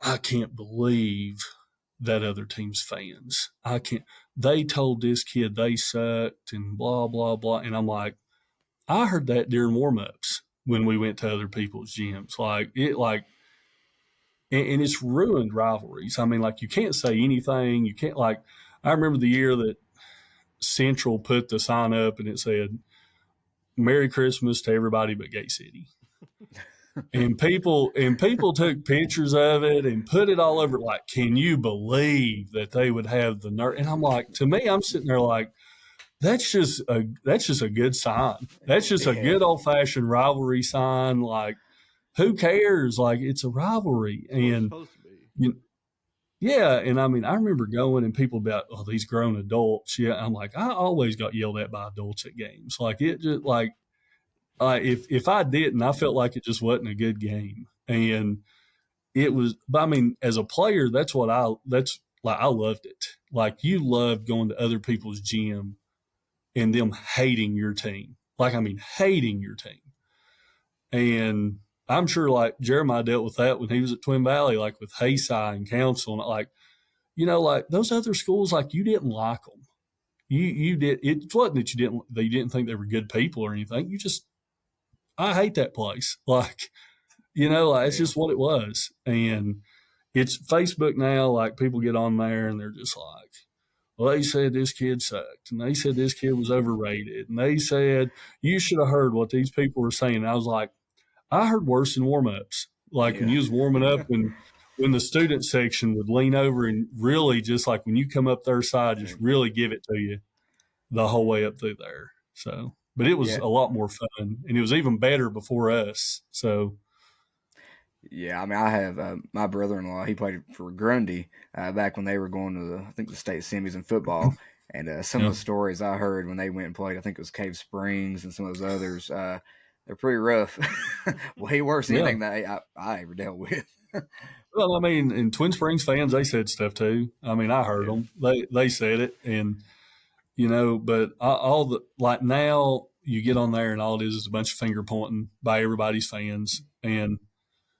S3: I can't believe that other team's fans. They told this kid they sucked and blah, blah, blah. And I'm like, I heard that during warm-ups when we went to other people's gyms. And it's ruined rivalries. I mean, like, you can't say anything. You can't, like, I remember the year that Central put the sign up and it said, Merry Christmas to everybody but Gate City. and people took pictures of it and put it all over. Like, can you believe that they would have the nerve? And I'm like, to me, I'm sitting there like, that's just a good sign. That's just a good old fashioned rivalry sign. Like, who cares? Like, it's a rivalry. And yeah, and I mean, I remember going and people about, oh, these grown adults. Yeah, I'm like, I always got yelled at by adults at games. Like, it just like, if I didn't, I felt like it just wasn't a good game. And it was, but I mean, as a player, I loved it. Like, you loved going to other people's gym and them hating your team. Like, I mean, hating your team. And I'm sure like Jeremiah dealt with that when he was at Twin Valley, like with Hayside and Council, and like, like those other schools, like you didn't like them. You did. It wasn't that you didn't think they were good people or anything. You just, I hate that place. Like, like it's just what it was. And it's Facebook now. Like, people get on there and they're just like, well, they said this kid sucked, and they said this kid was overrated, and they said you should have heard what these people were saying. And I was like, I heard worse in warm-ups. Like, when you was warming up, when the student section would lean over and really just like when you come up their side, just really give it to you the whole way up through there. So, but it was a lot more fun, and it was even better before us. So,
S1: yeah, I mean, I have my brother-in-law. He played for Grundy back when they were going to the state semis in football. And some of the stories I heard when they went and played, I think it was Cave Springs and some of those others. They're pretty rough. Way worse than anything that I ever dealt with.
S3: Well, I mean, and Twin Springs fans, they said stuff too. I mean, I heard them. They said it, and but all the, like, now you get on there and all it is a bunch of finger pointing by everybody's fans. And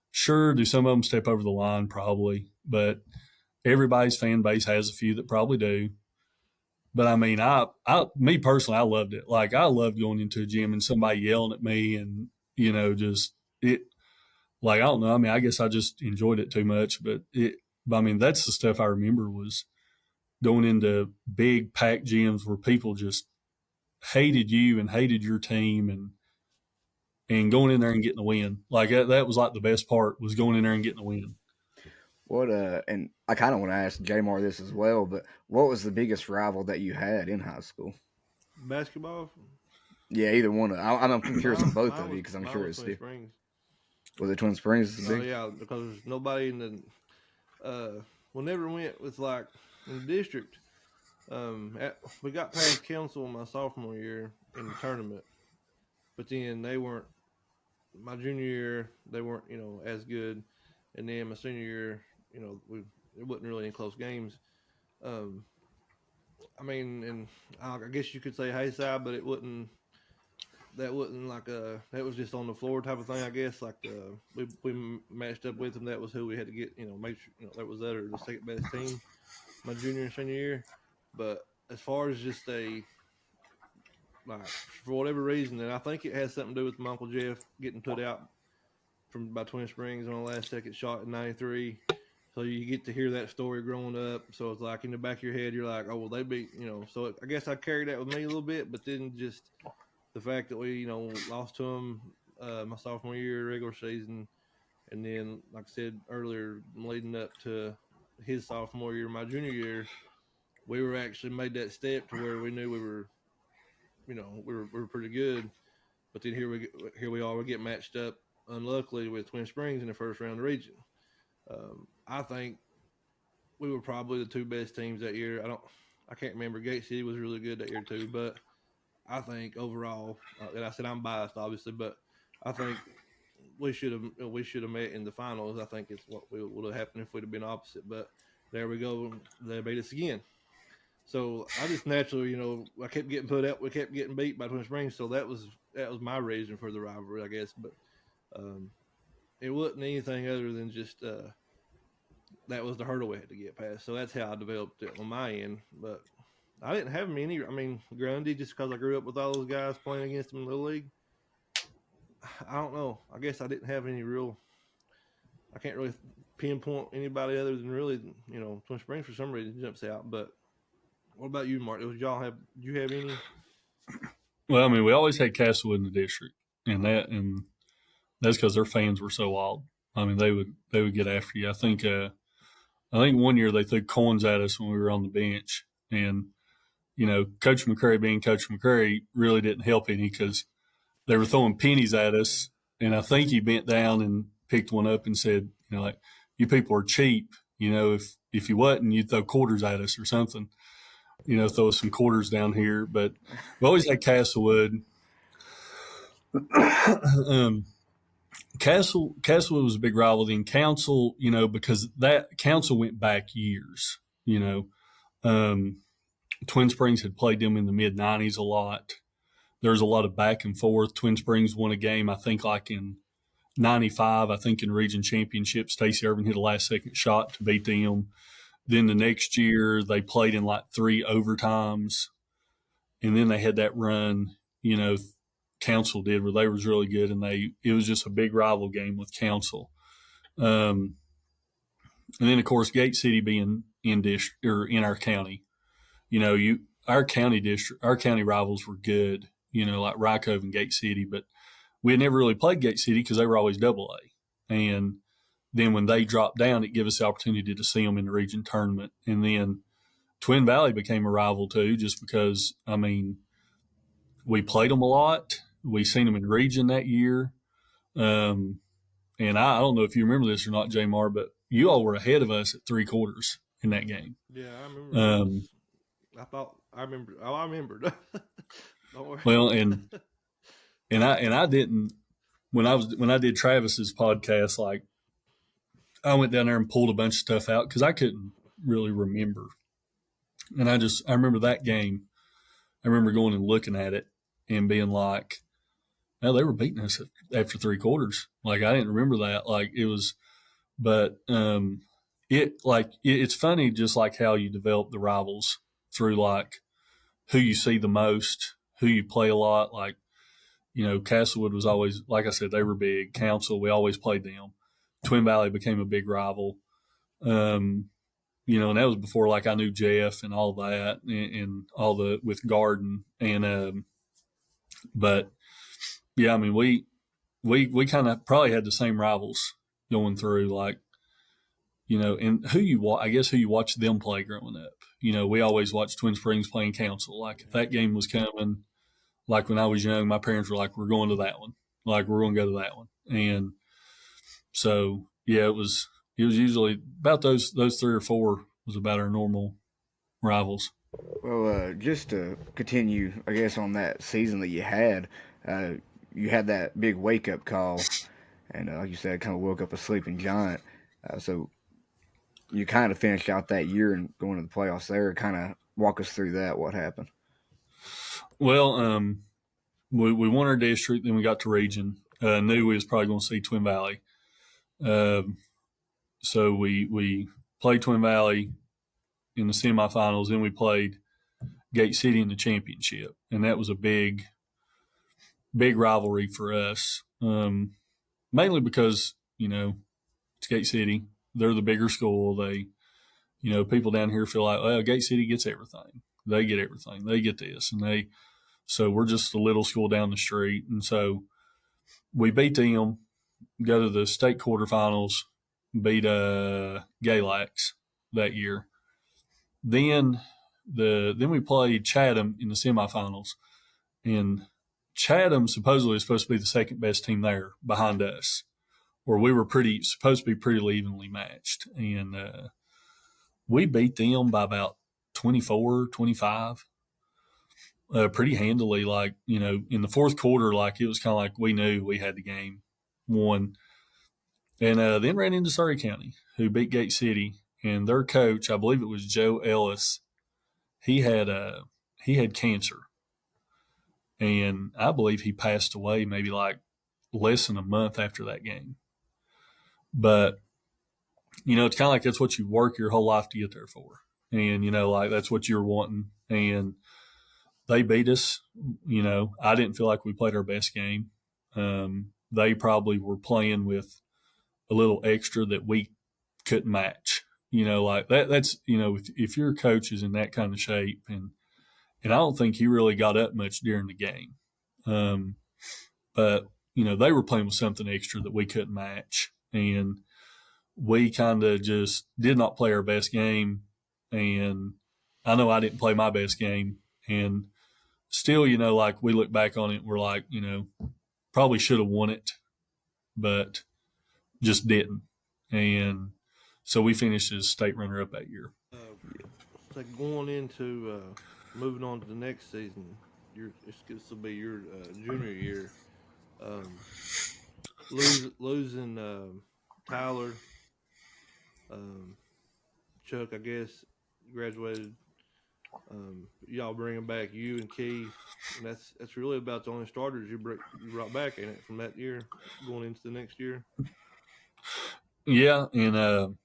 S3: sure, do some of them step over the line? Probably, but everybody's fan base has a few that probably do. But I mean, me personally, I loved it. Like I loved going into a gym and somebody yelling at me, and just it. Like I don't know. I mean, I guess I just enjoyed it too much. But I mean, that's the stuff I remember was going into big packed gyms where people just hated you and hated your team, and going in there and getting a win. Like that was like the best part was going in there and getting a win.
S1: What and I kind of want to ask Jamar this as well, but what was the biggest rival that you had in high school?
S2: Basketball.
S1: Yeah, either one. I'm curious of both
S2: Mine
S1: of you
S2: was-
S1: because I'm
S2: mine
S1: sure
S2: was
S1: it's
S2: Twin
S1: different.
S2: Springs.
S1: Was it Twin Springs?
S2: Oh yeah, because there's nobody in the. We never went with like in the district. We got past council my sophomore year in the tournament, but then they weren't. My junior year, they weren't as good, and then my senior year, it wasn't really any close games. Um, I mean, and I guess you could say Hayside, but it wouldn't. That wasn't like that was just on the floor type of thing. I guess like we matched up with them. That was who we had to get. Make sure that was that or the second best team my junior and senior year. But as far as just like for whatever reason, and I think it has something to do with my Uncle Jeff getting put out by Twin Springs on a last second shot in '93. So you get to hear that story growing up. So it's like in the back of your head, you're like, oh well, they beat So I guess I carried that with me a little bit, but then just the fact that we lost to them my sophomore year regular season, and then like I said earlier, leading up to his sophomore year, my junior year, we were actually made that step to where we knew we were, we were pretty good. But then here we are, we get matched up unluckily with Twin Springs in the first round of the region. I think we were probably the two best teams that year. I can't remember. Gate City was really good that year too, but I think overall, and I said I'm biased obviously, but I think we should have met in the finals. I think it's what would have happened if we'd have been opposite. But there we go. They beat us again. So I just naturally, I kept getting put out. We kept getting beat by Twin Springs. So that was my reason for the rivalry, I guess. But it wasn't anything other than just that was the hurdle we had to get past. So that's how I developed it on my end. But I didn't have many. I mean, Grundy, just because I grew up with all those guys playing against them in the league. I don't know. I guess I didn't have any real. I can't really pinpoint anybody other than really, Twin Springs for some reason jumps out. But what about you, Mark? Did you have any?
S3: Well, I mean, we always had Castlewood in the district, and that's because their fans were so wild. I mean, they would get after you. I think one year they threw coins at us when we were on the bench, and Coach McCrary being Coach McCrary really didn't help any because they were throwing pennies at us, and I think he bent down and picked one up and said, like, you people are cheap. If you wasn't, you'd throw quarters at us or something. Throw us some quarters down here. But we always had Castlewood. Castlewood was a big rival. Then Council, because that Council went back years. Twin Springs had played them in the mid '90s a lot. There was a lot of back and forth. Twin Springs won a game, I think, like in '95. I think in region championship, Stacey Irvin hit a last second shot to beat them. Then the next year, they played in like 3 overtimes, and then they had that run. Council did where they was really good, and it was just a big rival game with Council. And then of course Gate City being in our county, our county rivals were good, like Rye Cove and Gate City, but we had never really played Gate City because they were always Double A. And then when they dropped down, it gave us the opportunity to see them in the region tournament. And then Twin Valley became a rival too, just because we played them a lot. We seen them in region that year. And I don't know if you remember this or not, Jamar, but you all were ahead of us at 3 quarters in that game.
S2: Yeah, I remember. I remember. Oh, I remembered. Don't worry.
S3: Well, and I didn't when I did Travis's podcast, like I went down there and pulled a bunch of stuff out because I couldn't really remember. And I remember that game. I remember going and looking at it and being like, no, they were beating us after 3 quarters. Like I didn't remember that. Like it was, but it's funny just like how you develop the rivals through like who you see the most, who you play a lot. Like, Castlewood was always, like I said, they were big. Council, we always played them. Twin Valley became a big rival. And that was before like I knew Jeff and all that and all the with Garden and but yeah, I mean we kind of probably had the same rivals going through, like, and I guess who you watched them play growing up. We always watched Twin Springs playing Council. Like if that game was coming, like when I was young, my parents were like, "We're going to that one. Like we're going to go to that one." And so yeah, it was usually about those three or four was about our normal rivals.
S1: Well, just to continue, I guess, on that season that uh, you had that big wake up call, and like you said, kind of woke up a sleeping giant. So you kind of finished out that year and going to the playoffs there. Kind of walk us through that. What happened?
S3: Well, we won our district, then we got to region. Knew we was probably going to see Twin Valley. So we played Twin Valley in the semifinals, then we played Gate City in the championship, and that was a big rivalry for us. Mainly because it's Gate City, they're the bigger school. They, people down here feel like, well, Gate City gets everything. They get everything. They get this, and so we're just a little school down the street, and so we beat them, go to the state quarterfinals, beat Galax that year. Then we played Chatham in the semifinals, and Chatham supposedly is supposed to be the second best team there behind us, or we were supposed to be pretty evenly matched, and we beat them by about 24, 25, pretty handily. Like, in the fourth quarter, like it was kind of like we knew we had the game won. And then ran into Surrey County, who beat Gate City, and their coach, I believe it was Joe Ellis, he had cancer, and I believe he passed away maybe like less than a month after that game. But it's kind of like that's what you work your whole life to get there for, and like that's what you're wanting. And they beat us. I didn't feel like we played our best game. They probably were playing with a little extra that we couldn't match. Like that's if your coach is in that kind of shape, and I don't think he really got up much during the game. But they were playing with something extra that we couldn't match, and we kind of just did not play our best game. And I know I didn't play my best game, and still, like we look back on it, we're like, probably should have won it, but just didn't. And so we finished as state runner up that year.
S2: So going into moving on to the next season, this will be your junior year. Losing Tyler, Chuck, I guess, graduated. Y'all bringing back you and Keith, and that's really about the only starters you brought back in it from that year going into the next year.
S3: Yeah, and of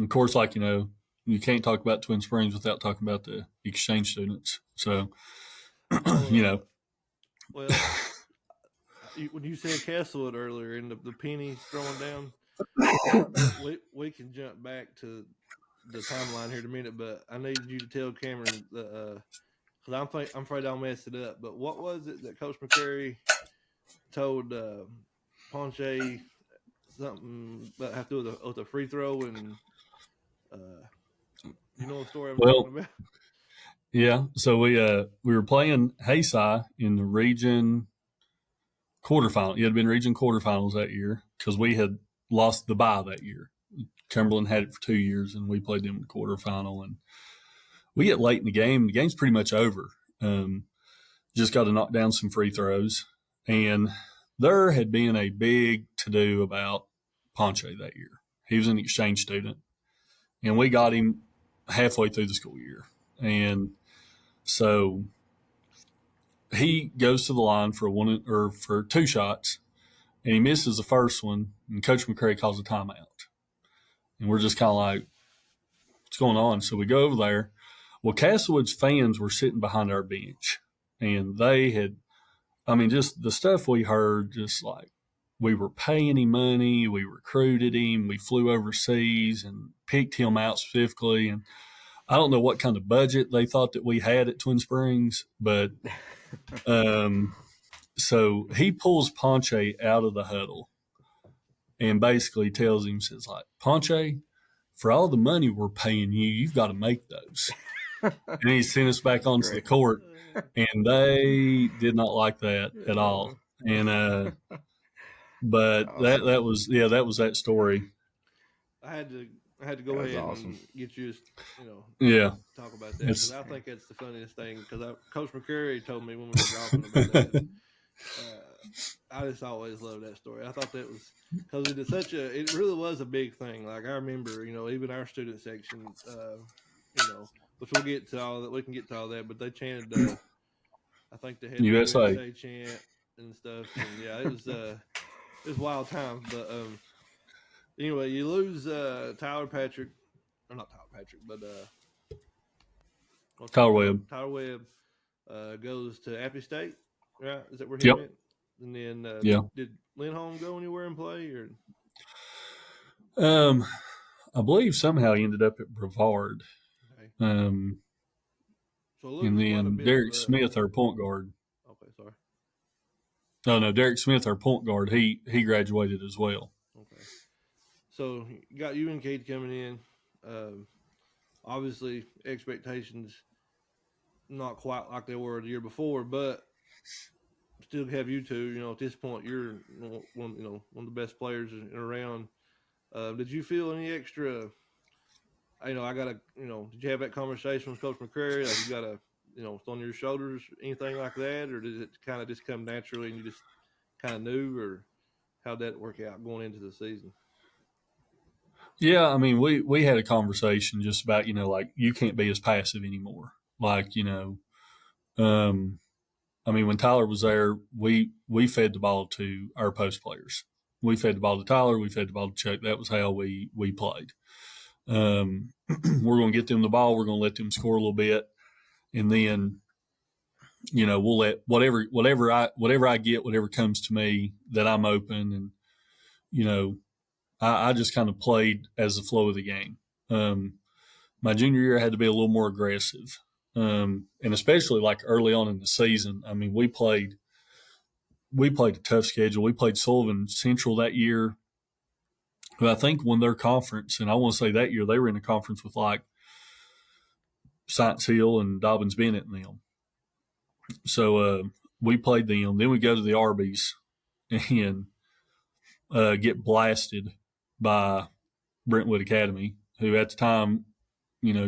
S3: course, like you can't talk about Twin Springs without talking about the exchange students. So,
S2: Well, when you said Castlewood earlier and the pennies throwing down, we can jump back to the timeline here in a minute, but I need you to tell Cameron because I'm afraid I'll mess it up. But what was it that Coach McCrary told Ponche something about have to do with a free throw, and you know the story I'm talking about?
S3: Yeah. So we were playing Hayside in the region quarterfinal. It had been region quarterfinals that year because we had lost the bye that year. Cumberland had it for 2 years, and we played them in the quarterfinal. And we get late in the game. The game's pretty much over. Just got to knock down some free throws. And there had been a big to-do about Ponche that year. He was an exchange student, and we got him halfway through the school year. And so he goes to the line for 2 shots, and he misses the first one, and Coach McCrary calls a timeout. And we're just kind of like, what's going on? So we go over there. Well, Castlewood's fans were sitting behind our bench, and they had, just the stuff we heard, just like we were paying him money, we recruited him, we flew overseas and picked him out specifically. And I don't know what kind of budget they thought that we had at Twin Springs, but so he pulls Ponche out of the huddle and basically tells him, says like, Ponche, for all the money we're paying you, you've got to make those. And he sent us back onto the court, and they did not like that at all. And but awesome. that was that story.
S2: I had to go ahead and get you, talk about that, because I think that's the funniest thing. Because Coach McCurry told me when we were talking about that. I just always loved that story. I thought that was because it really was a big thing. Like I remember, even our student section, which we'll get to all that. We can get to all that, but they chanted. I think they had USA chant and stuff. And yeah, it was wild times. But anyway, you lose Tyler Patrick, or not Tyler Patrick, but
S3: Tyler Webb.
S2: Tyler Webb goes to Appy State, right? Is that where he went? And then did Lindholm go anywhere and play?
S3: Or I believe somehow he ended up at Brevard.
S2: Okay.
S3: And then Derek Smith, our point guard.
S2: Okay, sorry.
S3: No, Derek Smith, our point guard, he graduated as well.
S2: Okay. So you got you and Kate coming in. Obviously, expectations not quite like they were the year before, but still have you two. At this point, you're one of the best players around. Did you feel any extra? Did you have that conversation with Coach McCrary? Like you got to, it's on your shoulders, anything like that, or did it kind of just come naturally and you just kind of knew, or how'd that work out going into the season?
S3: Yeah, we had a conversation just about, like you can't be as passive anymore. Like, when Tyler was there, we fed the ball to our post players. We fed the ball to Tyler. We fed the ball to Chuck. That was how we played. We're going to get them the ball. We're going to let them score a little bit, and then, we'll let whatever I get, whatever comes to me, that I'm open, and I just kind of played as the flow of the game. My junior year I had to be a little more aggressive. And especially like early on in the season, we played a tough schedule. We played Sullivan Central that year, who I think won their conference. And I want to say that year they were in a conference with like Science Hill and Dobbins Bennett and them. So we played them. Then we go to the Arby's and get blasted by Brentwood Academy, who at the time,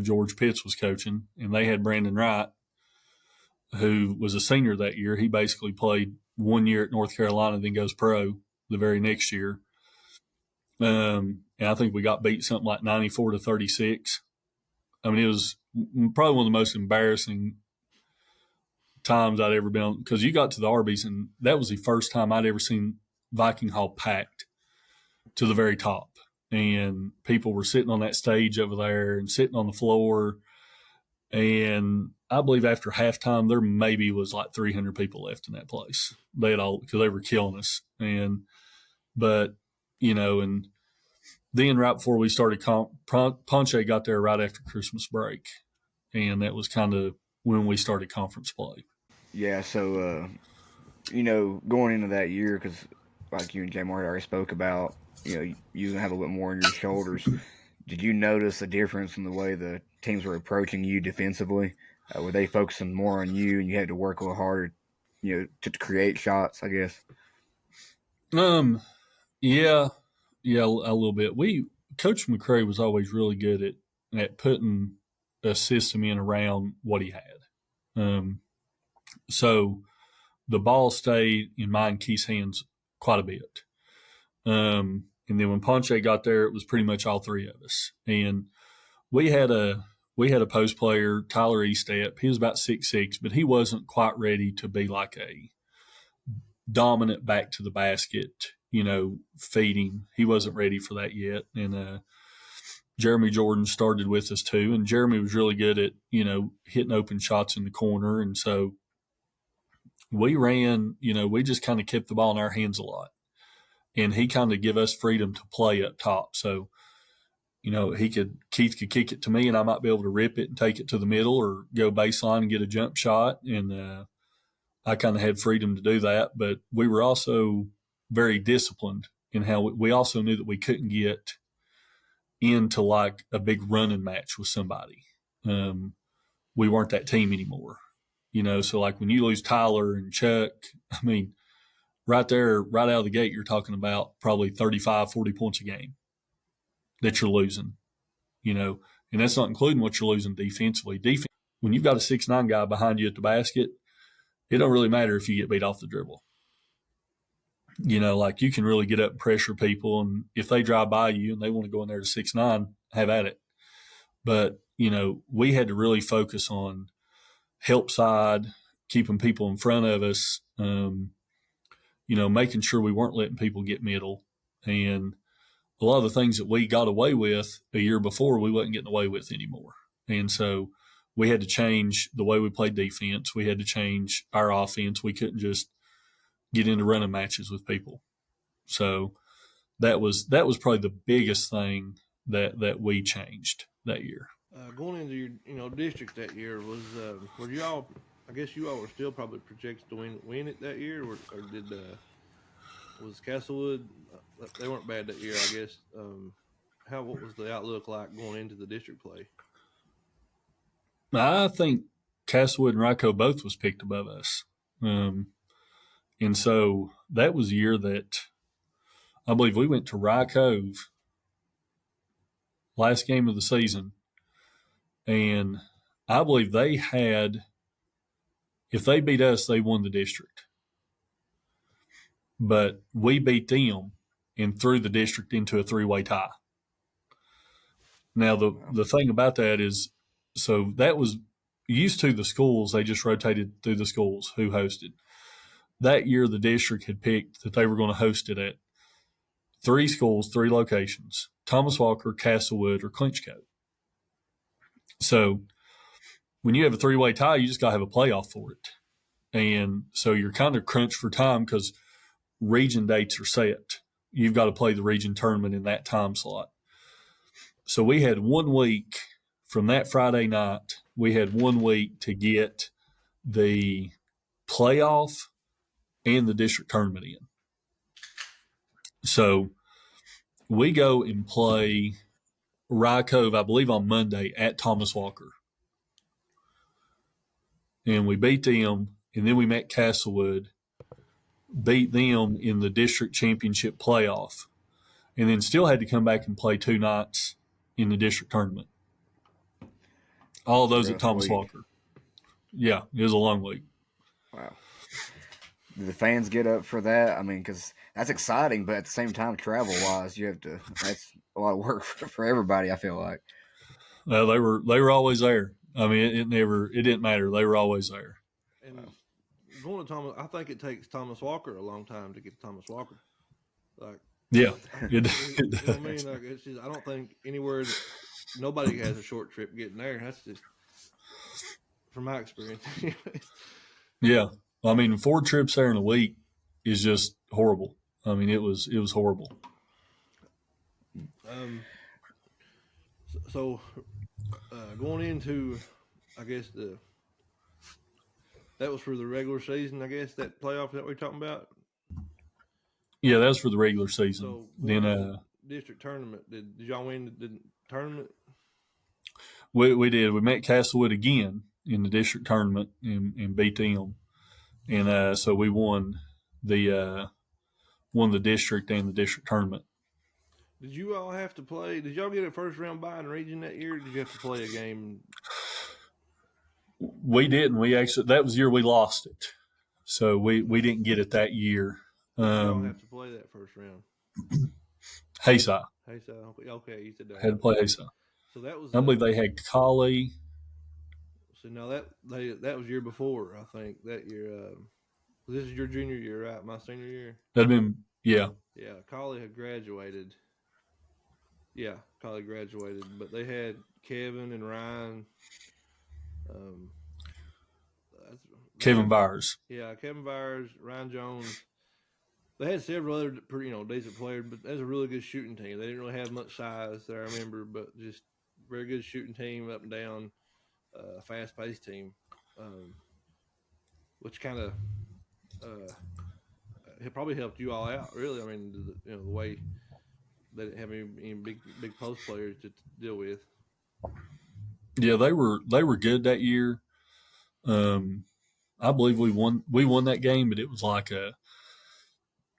S3: George Pitts was coaching, and they had Brandon Wright, who was a senior that year. He basically played 1 year at North Carolina, then goes pro the very next year. And I think we got beat something like 94-36. It was probably one of the most embarrassing times I'd ever been on, because you got to the Arby's, and that was the first time I'd ever seen Viking Hall packed to the very top. And people were sitting on that stage over there and sitting on the floor. And I believe after halftime, there maybe was like 300 people left in that place. They had all, because they were killing us. And then right before we started, Ponche got there right after Christmas break. And that was kind of when we started conference play.
S1: Yeah. So, going into that year, because like you and Jay Mark already spoke about, you going to have a little more on your shoulders. Did you notice a difference in the way the teams were approaching you defensively? Were they focusing more on you and you had to work a little harder, to create shots, I guess?
S3: Yeah, a little bit. Coach McCray was always really good at putting a system in around what he had. So the ball stayed in mine and Keith's hands quite a bit. And then when Ponche got there, it was pretty much all three of us. And we had a post player, Tyler Eastep. He was about 6'6", but he wasn't quite ready to be like a dominant back to the basket, feeding. He wasn't ready for that yet. And Jeremy Jordan started with us too, and Jeremy was really good at hitting open shots in the corner, and so we ran. We just kind of kept the ball in our hands a lot, and he kind of give us freedom to play up top. So Keith could kick it to me, and I might be able to rip it and take it to the middle, or go baseline and get a jump shot, and I kind of had freedom to do that. But we were also very disciplined in how we also knew that we couldn't get into like a big running match with somebody. We weren't that team anymore, So like when you lose Tyler and Chuck, I mean, right there, right out of the gate, you're talking about probably 35, 40 points a game that you're losing, and that's not including what you're losing defensively. When you've got a 6'9" guy behind you at the basket, it don't really matter if you get beat off the dribble. Like you can really get up and pressure people, and if they drive by you and they want to go in there to 6'9", have at it. But, we had to really focus on help side, keeping people in front of us, making sure we weren't letting people get middle. And a lot of the things that we got away with a year before, we wasn't getting away with anymore. And so we had to change the way we played defense. We had to change our offense. We couldn't just get into running matches with people. So that was probably the biggest thing that we changed that year.
S2: Going into your district that year, were you all? I guess you all were still probably projected to win it that year, or did was Castlewood? They weren't bad that year, I guess. What was the outlook like going into the district play?
S3: I think Castlewood and Ryco both was picked above us, and so that was a year that I believe we went to Rye Cove last game of the season, and I believe they had, if they beat us, they won the district. But we beat them and threw the district into a 3-way tie. Now, the thing about that is, so that was used to the schools, they just rotated through the schools who hosted. That year, the district had picked that they were going to host it at 3 schools, 3 locations: Thomas Walker, Castlewood, or Clinchcote. So when you have a 3-way tie, you just got to have a playoff for it. And so you're kind of crunched for time because region dates are set. You've got to play the region tournament in that time slot. So we had 1 week from that Friday night. We had 1 week to get the playoff and the district tournament in. So we go and play Rye Cove, I believe, on Monday at Thomas Walker. And we beat them, and then we met Castlewood, beat them in the district championship playoff, and then still had to come back and play 2 nights in the district tournament. All of those at Thomas Walker. Yeah, it was a long week.
S1: Wow. Do the fans get up for that? I mean, because that's exciting, but at the same time, travel-wise, that's a lot of work for everybody, I feel like.
S3: Well, they were always there. I mean, it didn't matter. They were always there.
S2: And going to Thomas, I think it takes Thomas Walker a long time to get to Thomas Walker. Like,
S3: yeah,
S2: you know what I mean? Like, it's just, I don't think anywhere nobody has a short trip getting there. That's just from my experience.
S3: Yeah, I mean, 4 trips there in a week is just horrible. I mean, it was horrible.
S2: So going into, I guess that was for the regular season. I guess that playoff that we're talking about.
S3: Yeah, that was for the regular season.
S2: So
S3: then
S2: district tournament. Did y'all win the tournament?
S3: We did. We met Castlewood again in the district tournament and beat them, and so we won the district and the district tournament.
S2: Did you all have to play? Did y'all get a first round bye in the region that year? Or did you have to play a game?
S3: We didn't. That was the year we lost it, so we didn't get it that year.
S2: You don't have to play that first round.
S3: Hayside.
S2: Okay, you said that.
S3: Had to play Hayside.
S2: So that was.
S3: I believe they had Collie.
S2: So now that was year before, I think that year. This is your junior year, right? My senior year.
S3: That'd been. Yeah.
S2: Yeah, Collie had graduated. Yeah, college graduated, but they had Kevin and Ryan.
S3: Kevin Byers.
S2: Yeah, Kevin Byers, Ryan Jones. They had several other decent players, but that's a really good shooting team. They didn't really have much size that I remember, but just very good shooting team up and down, fast paced team, which kind of it probably helped you all out. Really, I mean, the way they didn't have any big post players to deal with.
S3: Yeah, they were good that year. I believe we won that game, but it was like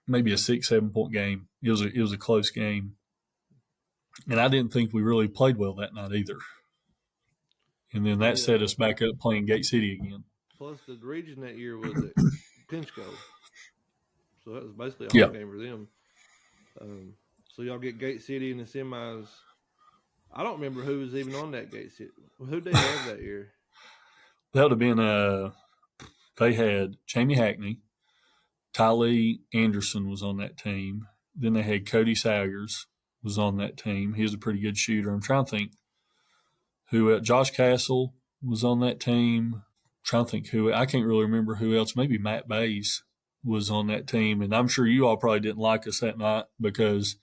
S3: maybe a 6-7 point game. It was a close game, and I didn't think we really played well that night either. And then that set us back up playing Gate City again.
S2: Plus, the region that year was at Pinchco, so that was basically a home game for them. So y'all get Gate City in the semis. I don't remember who was even on that Gate City. Who did they have that year?
S3: That would have been they had Jamie Hackney, Tylee Anderson was on that team. Then they had Cody Salyers was on that team. He was a pretty good shooter. I'm trying to think who Josh Castle was on that team. I'm trying to think who I can't really remember who else. Maybe Matt Bays was on that team, and I'm sure you all probably didn't like us that night because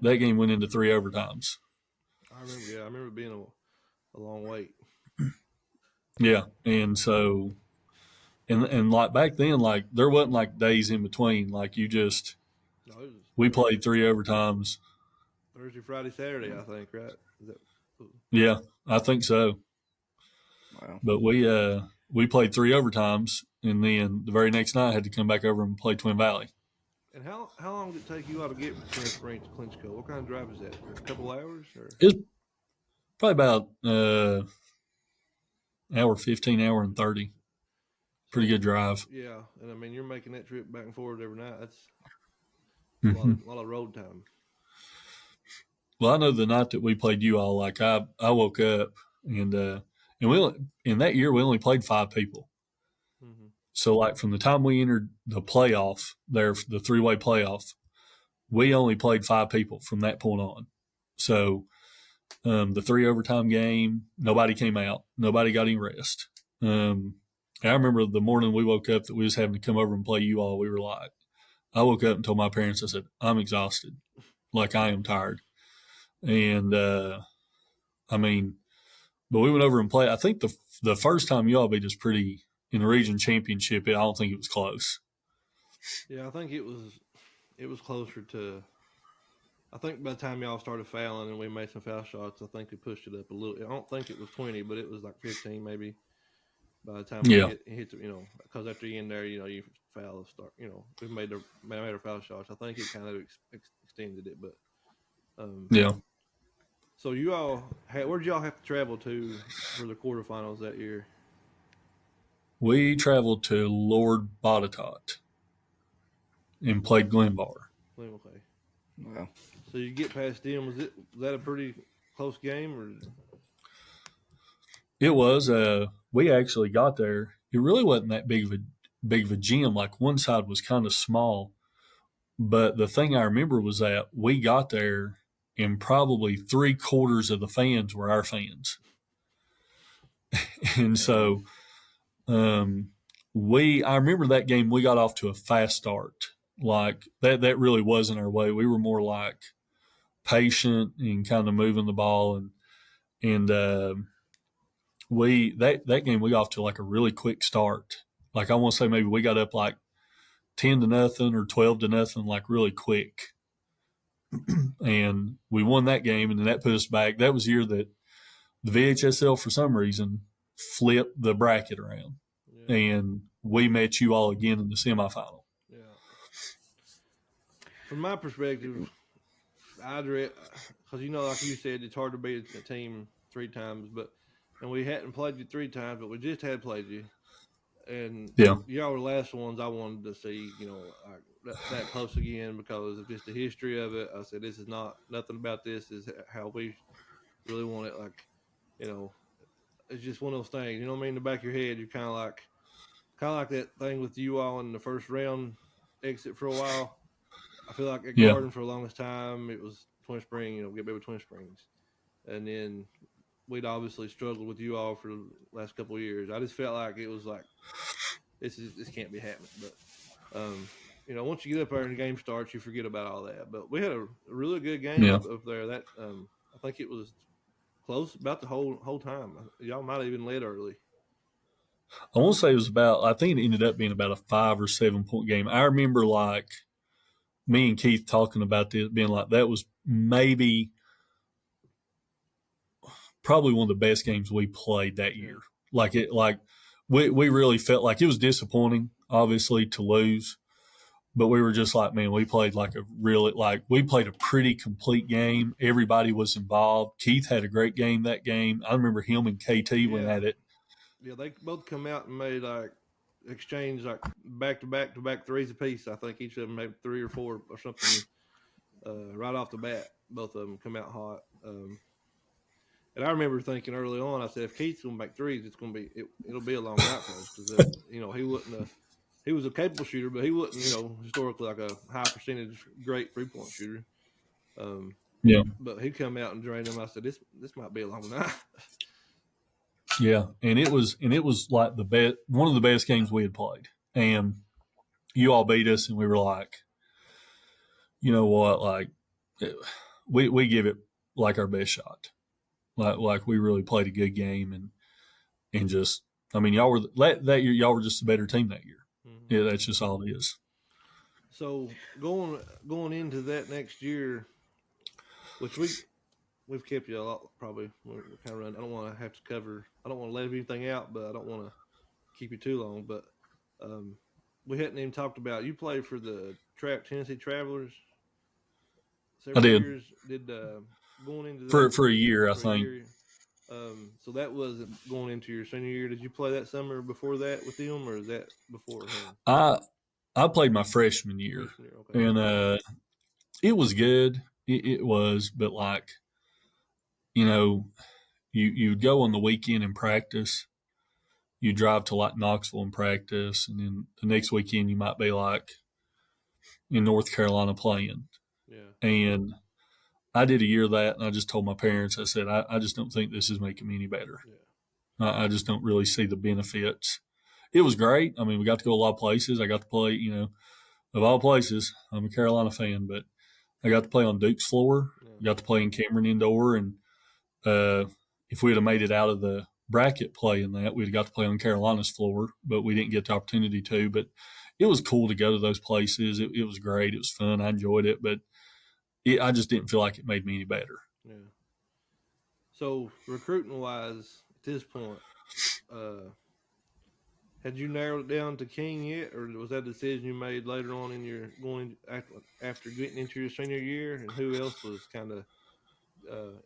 S3: that game went into 3 overtimes.
S2: I remember it being a long wait.
S3: Yeah, and so, and like back then, like there wasn't like days in between. Like we played 3 overtimes.
S2: Thursday, Friday, Saturday, I think, right?
S3: Yeah, I think so.
S1: Wow.
S3: But we played 3 overtimes, and then the very next night had to come back over and play Twin Valley.
S2: And how long did it take you all to get from Spring to Clinchco? What kind of drive is that? A couple hours? Or?
S3: It was probably about hour 15, hour and 30. Pretty good drive.
S2: Yeah, and I mean you're making that trip back and forth every night. That's
S3: Mm-hmm.
S2: a lot of road time.
S3: Well, I know the night that we played you all, like I woke up and in that year we only played 5 people.
S2: Mm-hmm.
S3: So like from the time we entered the playoff, the 3-way playoff, we only played 5 people from that point on. So the 3 overtime game, nobody came out, nobody got any rest. I remember the morning we woke up that we was having to come over and play you all. We were like, I woke up and told my parents, I said, I'm exhausted, like I am tired. And I mean, but we went over and played. I think the first time y'all beat us pretty in the region championship. I don't think it was close.
S2: Yeah, I think it was closer to. I think by the time y'all started fouling and we made some foul shots, I think we pushed it up a little. I don't think it was 20, but it was like 15 maybe. By the time we hit because after you in there, you foul start. We made our foul shots. I think it kind of extended it, but
S3: yeah.
S2: So you all, where did y'all have to travel to for the quarterfinals that year?
S3: We traveled to Lord Botetourt and played Glenbar.
S2: Okay.
S1: Wow.
S2: So you get past them. Was that a pretty close game, or?
S3: It was. We actually got there. It really wasn't that big of a gym. Like one side was kind of small, but the thing I remember was that we got there and probably 3/4 of the fans were our fans. And so I remember that game we got off to a fast start. Like that really wasn't our way. We were more like patient and kind of moving the ball and that game we got off to like a really quick start. Like I want to say maybe we got up like 10-0 or 12-0, like really quick. And we won that game, and then that put us back. That was the year that the VHSL, for some reason, flipped the bracket around, and we met you all again in the semifinal.
S2: Yeah. From my perspective, because like you said, it's hard to beat a team 3 times, and we hadn't played you 3 times, but we just had played you. And y'all were the last ones I wanted to see, that close again because of just the history of it. I said, this is nothing about this is how we really want it. Like, it's just one of those things. You know what I mean? In the back of your head, you're kind of like that thing with you all in the first round exit for a while. I feel like at Garden for the longest time, it was Twin Springs, get back with Twin Springs, and then we'd obviously struggled with you all for the last couple of years. I just felt like it was like this can't be happening. But once you get up there and the game starts, you forget about all that. But we had a really good game up there. That I think it was close about the whole time. Y'all might have even led early.
S3: I want to say it was about, I think it ended up being about a 5 or 7 point game. I remember like me and Keith talking about this, being like, that was probably one of the best games we played that year. We really felt like it was disappointing, obviously, to lose. But we were just like, man, we played we played a pretty complete game. Everybody was involved. Keith had a great game that game. I remember him and KT went at it.
S2: Yeah, they both come out and made exchange back to back threes apiece. I think each of them made 3 or 4 or something right off the bat. Both of them come out hot. And I remember thinking early on, I said, if Keith's going to make threes, it'll be a long night for us because he wasn't he was a capable shooter, but he wasn't historically like a high percentage great 3-point shooter. But he come out and drained them. I said, this might be a long night.
S3: Yeah, and it was like one of the best games we had played. And you all beat us, and we were like, you know what, like we give it like our best shot. Like we really played a good game, and just, I mean, y'all were that year. Y'all were just a better team that year. Mm-hmm. Yeah, that's just all it is.
S2: So going into that next year, which we've kept you a lot, probably. We're kind of running. I don't want to let anything out, but I don't want to keep you too long. But we hadn't even talked about, you played for the Tennessee Travelers.
S3: I did.
S2: Years. Did going into that,
S3: for a year, I think.
S2: So that wasn't going into your senior year. Did you play that summer before that with them, or is that before him?
S3: I played my freshman year, okay. And it was good. It was, but like, you'd go on the weekend and practice. You drive to like Knoxville and practice, and then the next weekend you might be like in North Carolina playing. Yeah. And I did a year of that, and I just told my parents, I said, I just don't think this is making me any better. Yeah. I just don't really see the benefits. It was great. I mean, we got to go a lot of places. I got to play, of all places. I'm a Carolina fan, but I got to play on Duke's floor. Yeah. Got to play in Cameron Indoor, and if we'd have made it out of the bracket play in that, we'd have got to play on Carolina's floor, but we didn't get the opportunity to. But it was cool to go to those places. It was great. It was fun. I enjoyed it, but I just didn't feel like it made me any better.
S2: Yeah. So recruiting-wise, at this point, had you narrowed it down to King yet, or was that a decision you made later on in your after getting into your senior year? And who else was kind of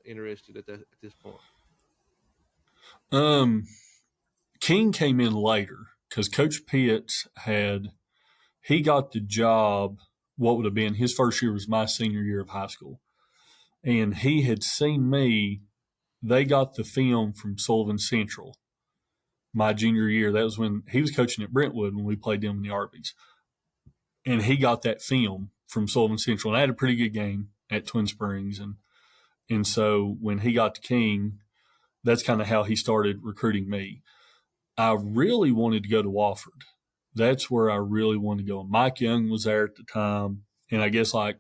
S2: interested at this point?
S3: King came in later because Coach Pitts he got the job. What would have been his first year was my senior year of high school. And he had seen me. They got the film from Sullivan Central my junior year. That was when he was coaching at Brentwood when we played them in the Arby's. And he got that film from Sullivan Central. And I had a pretty good game at Twin Springs. And so when he got to King, that's kind of how he started recruiting me. I really wanted to go to Wofford. That's where I really wanted to go. Mike Young was there at the time. And I guess back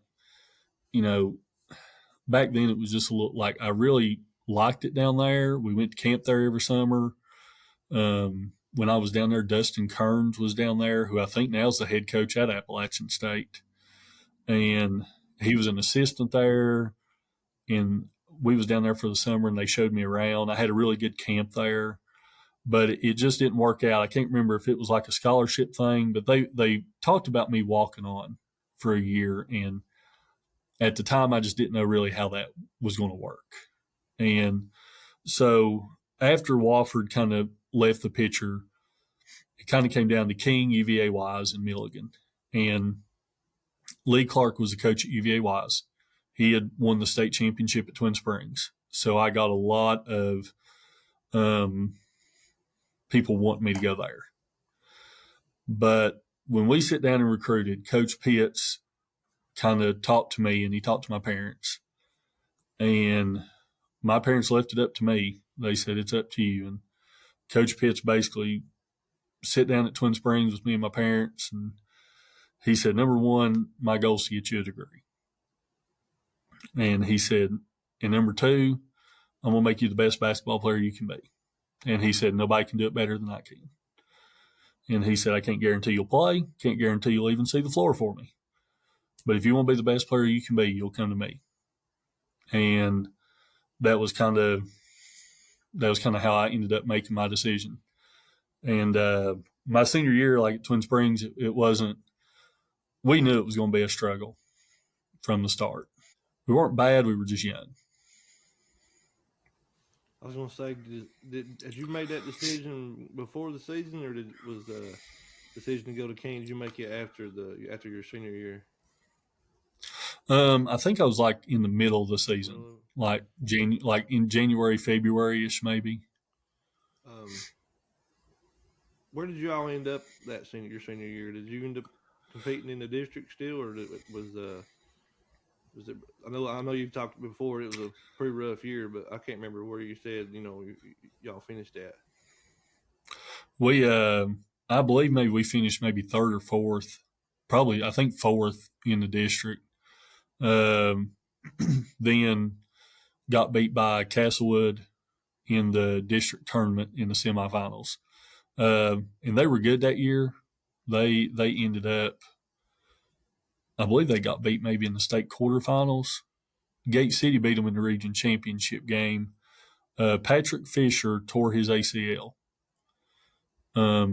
S3: then it was just a little like I really liked it down there. We went to camp there every summer. When I was down there, Dustin Kearns was down there, who I think now is the head coach at Appalachian State. And he was an assistant there. And we was down there for the summer, and they showed me around. I had a really good camp there. But it just didn't work out. I can't remember if it was like a scholarship thing, but they talked about me walking on for a year. And at the time, I just didn't know really how that was going to work. And so after Wofford kind of left the picture, it kind of came down to King, UVA Wise, and Milligan. And Lee Clark was the coach at UVA Wise. He had won the state championship at Twin Springs. So I got a lot of people want me to go there. But when we sit down and recruited, Coach Pitts kind of talked to me, and he talked to my parents. And my parents left it up to me. They said, it's up to you. And Coach Pitts basically sit down at Twin Springs with me and my parents. And he said, number one, my goal is to get you a degree. And he said, and number two, I'm going to make you the best basketball player you can be. And he said, nobody can do it better than I can. And he said, I can't guarantee you'll play, can't guarantee you'll even see the floor for me. But if you want to be the best player you can be, you'll come to me. And that was kind of how I ended up making my decision. And my senior year, like at Twin Springs, it wasn't. We knew it was going to be a struggle from the start. We weren't bad; we were just young.
S2: I was going to say, had you made that decision before the season, or was the decision to go to King? Did you make it after your senior year?
S3: I think I was like in the middle of the season, like in January, February-ish, maybe.
S2: Where did you all end up your senior year? Did you end up competing in the district still, or was it? I know you've talked before. It was a pretty rough year, but I can't remember where you said y'all finished at.
S3: We, I believe maybe we finished maybe third or fourth, probably I think fourth in the district. Then got beat by Castlewood in the district tournament in the semifinals. And they were good that year. They ended up, I believe they got beat maybe in the state quarterfinals. Gate City beat them in the region championship game. Patrick Fisher tore his ACL. I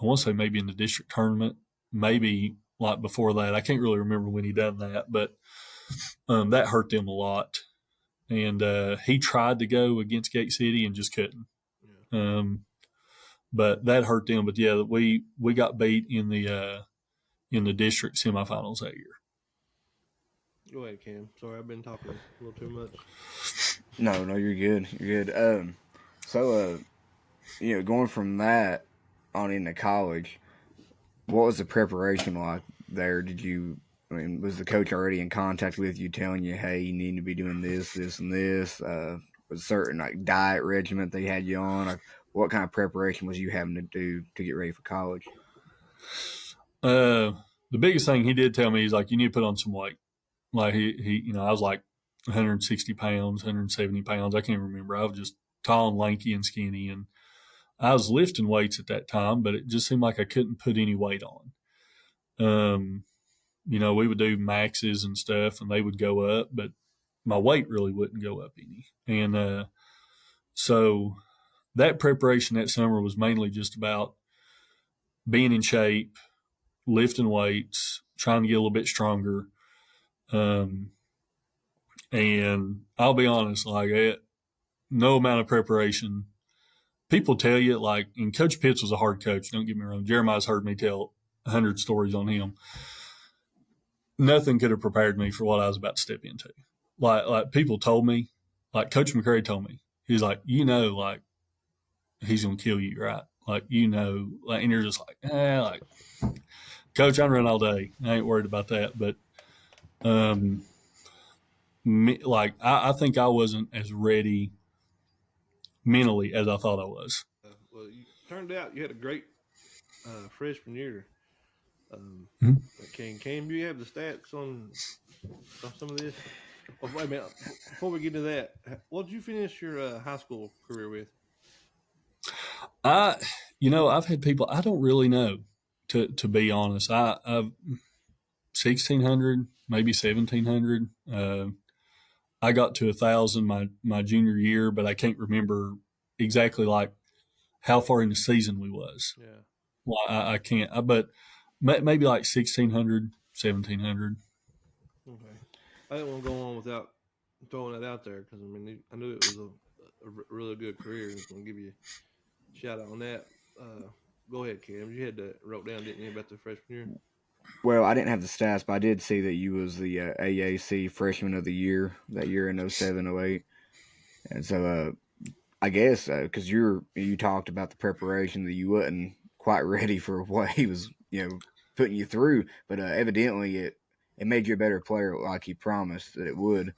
S3: want to say maybe in the district tournament, maybe like before that. I can't really remember when he done that, but that hurt them a lot. And he tried to go against Gate City and just couldn't. Yeah. But that hurt them. But yeah, we got beat in the district semifinals that year.
S2: Go ahead, Cam. Sorry, I've been talking a little too much.
S1: No, you're good. You're good. So going from that on into college, what was the preparation like there? Was the coach already in contact with you, telling you, hey, you need to be doing this, this, and this? Was a certain like diet regimen they had you on? Like, what kind of preparation was you having to do to get ready for college?
S3: The biggest thing he did tell me is like, you need to put on some weight. Like he I was like 160 pounds, 170 pounds. I can't remember. I was just tall and lanky and skinny, and I was lifting weights at that time, but it just seemed like I couldn't put any weight on. We would do maxes and stuff, and they would go up, but my weight really wouldn't go up any. And so that preparation that summer was mainly just about being in shape, lifting weights, trying to get a little bit stronger. And I'll be honest, like no amount of preparation. People tell you, like, and Coach Pitts was a hard coach. Don't get me wrong. Jeremiah's heard me tell 100 stories on him. Nothing could have prepared me for what I was about to step into. Like people told me, like Coach McCrary told me, he's like, like he's gonna kill you, right? Like, like, and you're just like, Coach, I'm running all day. I ain't worried about that. But I think I wasn't as ready mentally as I thought I was.
S2: Well, you turned out you had a great freshman year. Can you have the stats on some of this? Oh, wait a minute. Before we get to that, what did you finish your high school career with?
S3: I've had people, I don't really know, to be honest. I've 1,600, maybe 1,700. I got to 1,000 my junior year, but I can't remember exactly like how far in the season we was.
S2: Yeah.
S3: Well, I can't. But maybe like 1,600, 1,700.
S2: Okay. I didn't want to go on without throwing that out there because I knew it was a really good career. I was going to give you a shout out on that. Go ahead, Cam. You had that wrote down, didn't you, about the freshman year?
S1: Well, I didn't have the stats, but I did see that you was the AAC Freshman of the Year that year in 07-08. And so I guess because you talked about the preparation that you wasn't quite ready for what he was putting you through, but evidently it made you a better player like he promised that it would.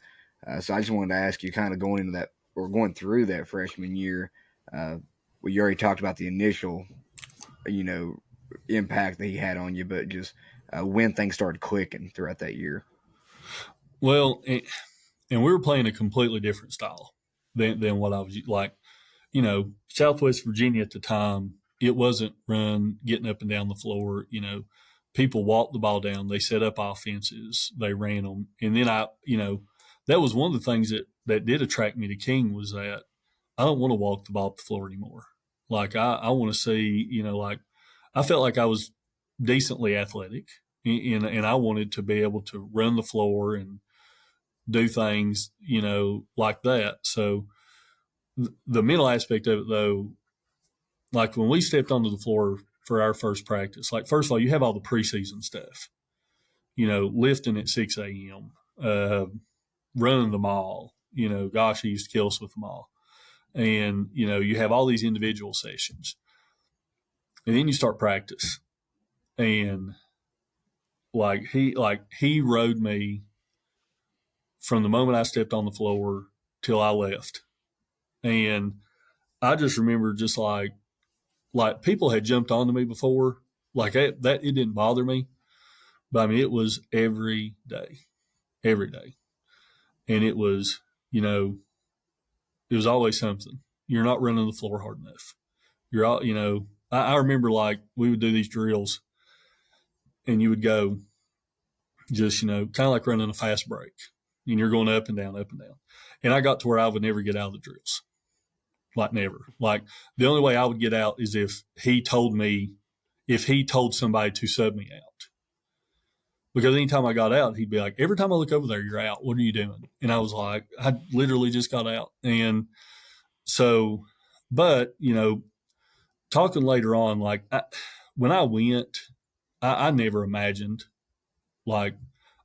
S1: So I just wanted to ask you, kind of going into that or going through that freshman year. Well, you already talked about the initial, impact that he had on you, but just when things started clicking throughout that year.
S3: Well, and we were playing a completely different style than what I was like. Southwest Virginia at the time, it wasn't run, getting up and down the floor. People walked the ball down. They set up offenses. They ran them. And then that was one of the things that did attract me to King was that I don't want to walk the ball up the floor anymore. Like I want to see, I felt like I was decently athletic and I wanted to be able to run the floor and do things, like that. So the mental aspect of it, though, like when we stepped onto the floor for our first practice, like first of all, you have all the preseason stuff, lifting at 6 a.m., running the mall. Gosh, he used to kill us with the mall. And, you have all these individual sessions. And then you start practice. And he rode me from the moment I stepped on the floor till I left. And I just remember just like people had jumped onto me before, like that it didn't bother me. But I mean, it was every day. And it was, it was always something. You're not running the floor hard enough. You're all, I remember like we would do these drills and you would go just, kind of like running a fast break and you're going up and down, up and down. And I got to where I would never get out of the drills. Like never. Like the only way I would get out is if he told somebody to sub me out. Because anytime I got out, he'd be like, every time I look over there, you're out. What are you doing? And I was like, I literally just got out. And so, but, talking later on, like when I went, I never imagined, like,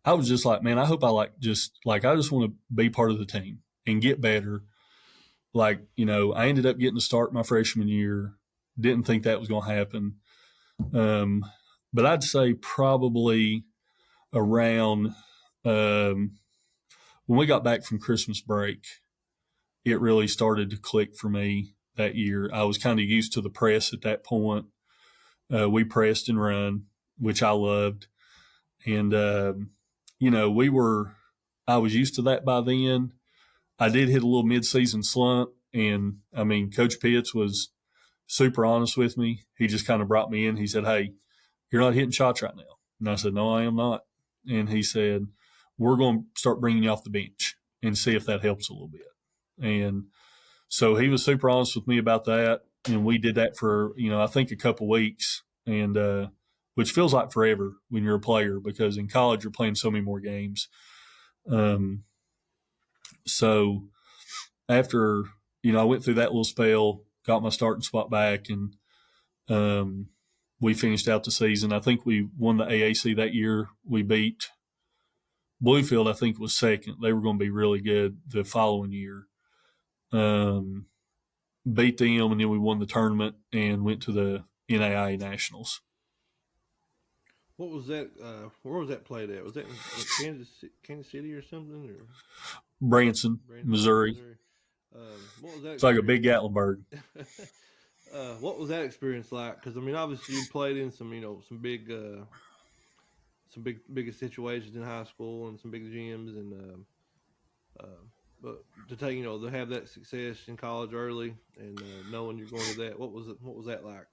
S3: I was just like, man, I hope I just want to be part of the team and get better. Like, I ended up getting to start my freshman year. Didn't think that was going to happen. But I'd say probably around when we got back from Christmas break, it really started to click for me that year. I was kind of used to the press at that point. We pressed and run, which I loved. And, I was used to that by then. I did hit a little midseason slump. And, I mean, Coach Pitts was super honest with me. He just kind of brought me in. He said, hey, you're not hitting shots right now. And I said, no, I am not. And he said, we're going to start bringing you off the bench and see if that helps a little bit. And so he was super honest with me about that. And we did that for, I think a couple weeks, and which feels like forever when you're a player because in college you're playing so many more games. So after, I went through that little spell, got my starting spot back, and we finished out the season. I think we won the AAC that year. We beat Bluefield, I think, was second. They were going to be really good the following year. Beat them, and then we won the tournament and went to the NAIA Nationals.
S2: What was that? Where was that played at? Was that in Kansas City or something? Or
S3: Branson, Missouri.
S2: What was that?
S3: It's like a big Gatlinburg.
S2: What was that experience like? Because I mean, obviously you played in some big situations in high school and some big gyms, and but to take to have that success in college early and knowing you're going to that, what was that like?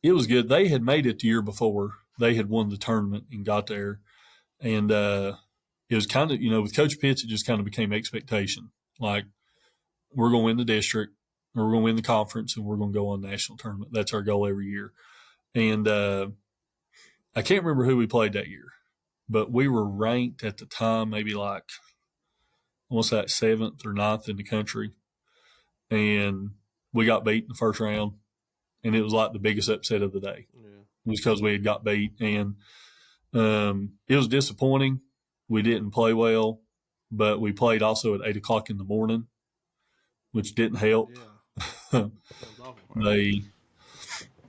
S3: It was good. They had made it the year before. They had won the tournament and got there, and it was kind of with Coach Pitts, it just kind of became expectation. Like we're going to win the district, or we're going to win the conference, and we're going to go on national tournament. That's our goal every year. And I can't remember who we played that year, but we were ranked at the time maybe like almost like 7th or 9th in the country. And we got beat in the first round, and it was like the biggest upset of the day. Yeah. It was because we had got beat. And it was disappointing. We didn't play well, but we played also at 8 o'clock in the morning, which didn't help. Yeah.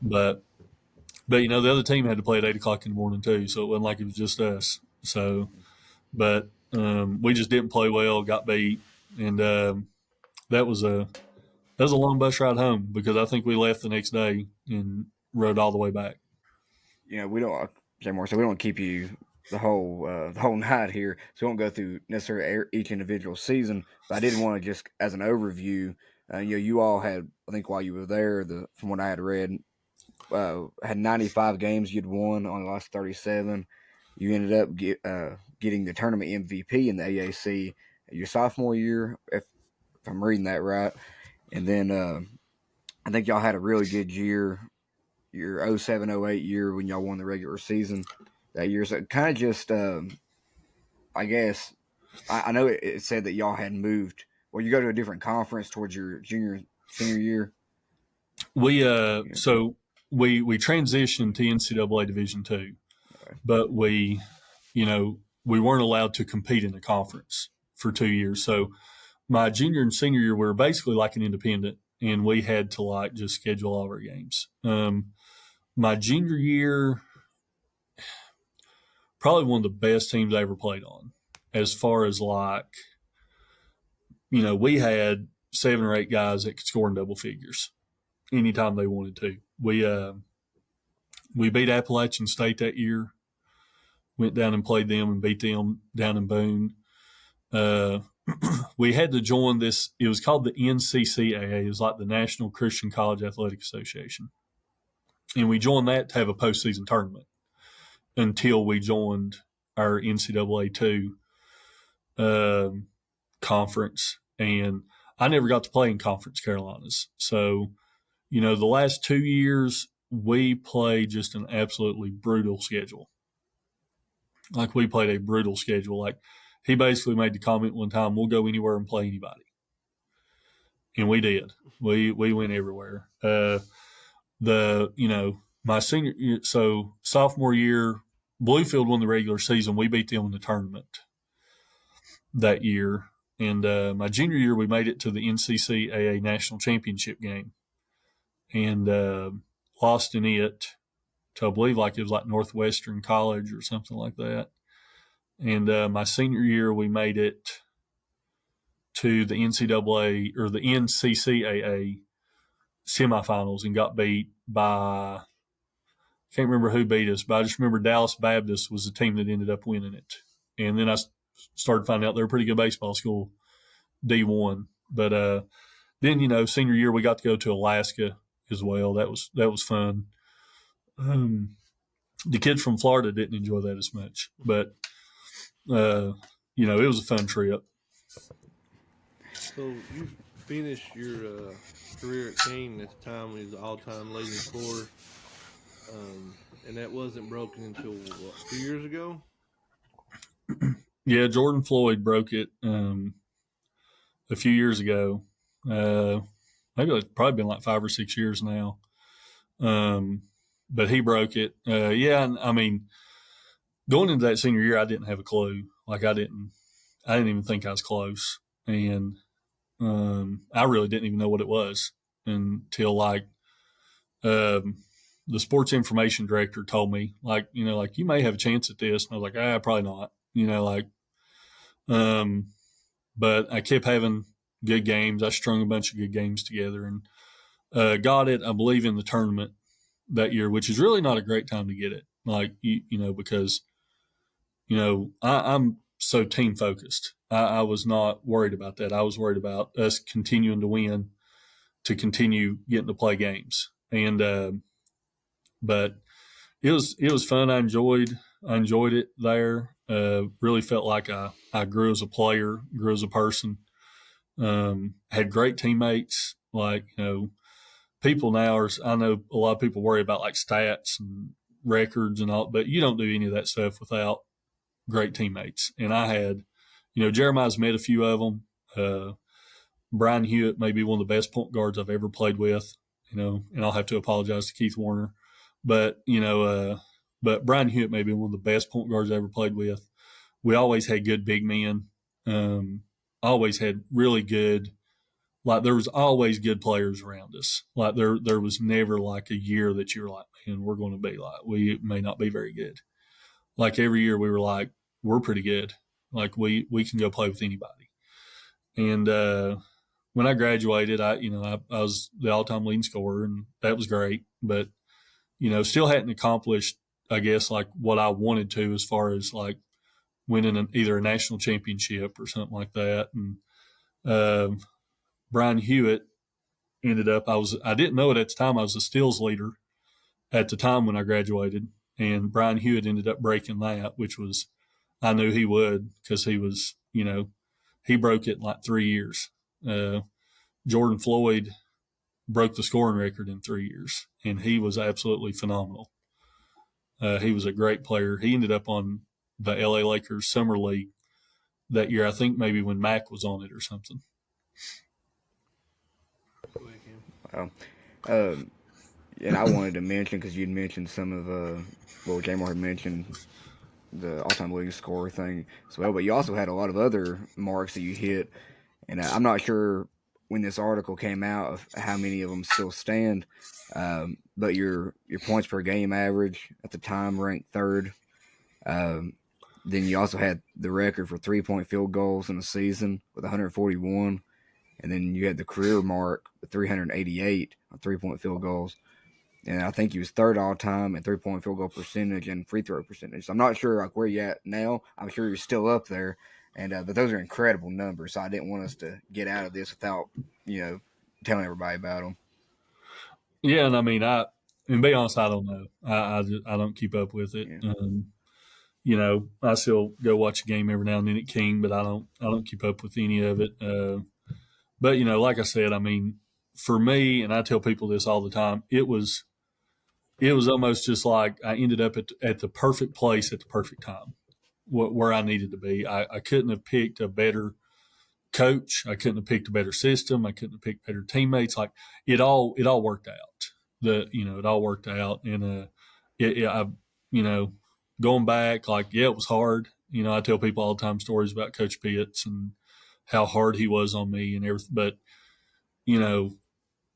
S3: But the other team had to play at 8 o'clock in the morning too, so it wasn't like it was just us. So, but we just didn't play well, got beat, and that was a long bus ride home because I think we left the next day and rode all the way back.
S1: We don't, so we don't keep you the whole night here, so we won't go through necessarily each individual season. But I didn't want to just as an overview. You all had, I think, while you were there, from what I had read, had 95 games you'd won, only lost 37. You ended up getting the tournament MVP in the AAC your sophomore year, if I'm reading that right. And then I think y'all had a really good year, your 07-08 year when y'all won the regular season that year. So kind of just, I guess, I know it said that y'all had moved, or you go to a different conference towards your senior year.
S3: We we transitioned to NCAA Division II, but we weren't allowed to compete in the conference for 2 years. So my junior and senior year, we were basically like an independent, and we had to like just schedule all of our games. My junior year, probably one of the best teams I ever played on, as far as like, we had 7 or 8 guys that could score in double figures anytime they wanted to. We beat Appalachian State that year. Went down and played them and beat them down in Boone. We had to join this. It was called the NCCAA. It was like the National Christian College Athletic Association. And we joined that to have a postseason tournament until we joined our NCAA 2 conference. And I never got to play in Conference Carolinas. So, the last 2 years, we played just an absolutely brutal schedule. Like, we played a brutal schedule. Like, he basically made the comment one time, we'll go anywhere and play anybody. And we did. We went everywhere. My senior year, so sophomore year, Bluefield won the regular season. We beat them in the tournament that year. And my junior year, we made it to the NCCAA National Championship game and lost in it to, I believe, it was like Northwestern College or something like that. And my senior year, we made it to the NCAA or the NCCAA semifinals and got beat by, I can't remember who beat us, but I just remember Dallas Baptist was the team that ended up winning it. And then I started finding out they're a pretty good baseball school, D1. But then, senior year, we got to go to Alaska as well. That was fun. The kids from Florida didn't enjoy that as much, but it was a fun trip.
S2: So you finished your career at King at the time when he was the all-time leading scorer, and that wasn't broken until 2 years ago.
S3: Yeah, Jordan Floyd broke it a few years ago. Maybe it's probably been like 5 or 6 years now. But he broke it. I mean, going into that senior year, I didn't have a clue. Like I didn't even think I was close, and I really didn't even know what it was until the sports information director told me, you may have a chance at this, and I was like, probably not. But I kept having good games. I strung a bunch of good games together and got it, I believe, in the tournament that year, which is really not a great time to get it. Because, I'm so team focused. I was not worried about that. I was worried about us continuing to win, to continue getting to play games. And, but it was fun. I enjoyed it there. Really felt like I grew as a player, grew as a person. Had great teammates. People now I know a lot of people worry about stats and records and all, but you don't do any of that stuff without great teammates. And I had, Jeremiah's met a few of them. Brian Hewitt may be one of the best point guards I've ever played with, and I'll have to apologize to Keith Warner, but but Brian Hewitt may be one of the best point guards I ever played with. We always had good big men. Always had really good. There was always good players around us. There was never a year that you were like, man, we're going to be we may not be very good. Every year we were we're pretty good. Like we can go play with anybody. And when I graduated, I was the all-time leading scorer, and that was great. But still hadn't accomplished, I guess, like what I wanted to as far as like winning either a national championship or something like that. And Brian Hewitt ended up. I didn't know it at the time. I was a steals leader at the time when I graduated, and Brian Hewitt ended up breaking that, which was I knew he would because he was he broke it in like 3 years. Jordan Floyd broke the scoring record in 3 years, and he was absolutely phenomenal. He was a great player. He ended up on the LA Lakers Summer League that year, I think maybe when Mac was on it or something.
S1: Wow. And I wanted to mention, because you'd mentioned some of, well, Jamar had mentioned the all-time leading scorer thing as well, but you also had a lot of other marks that you hit, and I'm not sure when this article came out of how many of them still stand, but your points per game average at the time ranked third. Then you also had the record for 3-point field goals in a season with 141, and then you had the career mark with 388 on 3-point field goals. And I think he was third all time in 3-point field goal percentage and free throw percentage. So I'm not sure like where you at now. I'm sure you're still up there, and but those are incredible numbers. So I didn't want us to get out of this without telling everybody about them.
S3: Yeah, and I mean, and be honest, I don't know. I don't keep up with it.
S1: Yeah.
S3: I still go watch a game every now and then at King, but I don't keep up with any of it. But like I said, I mean, for me, and I tell people this all the time, it was almost just like I ended up at the perfect place at the perfect time, where I needed to be. I couldn't have picked a better coach. I couldn't have picked a better system. I couldn't have picked better teammates. Like it all worked out. It all worked out, and going back, like it was hard. I tell people all the time stories about Coach Pitts and how hard he was on me and everything, but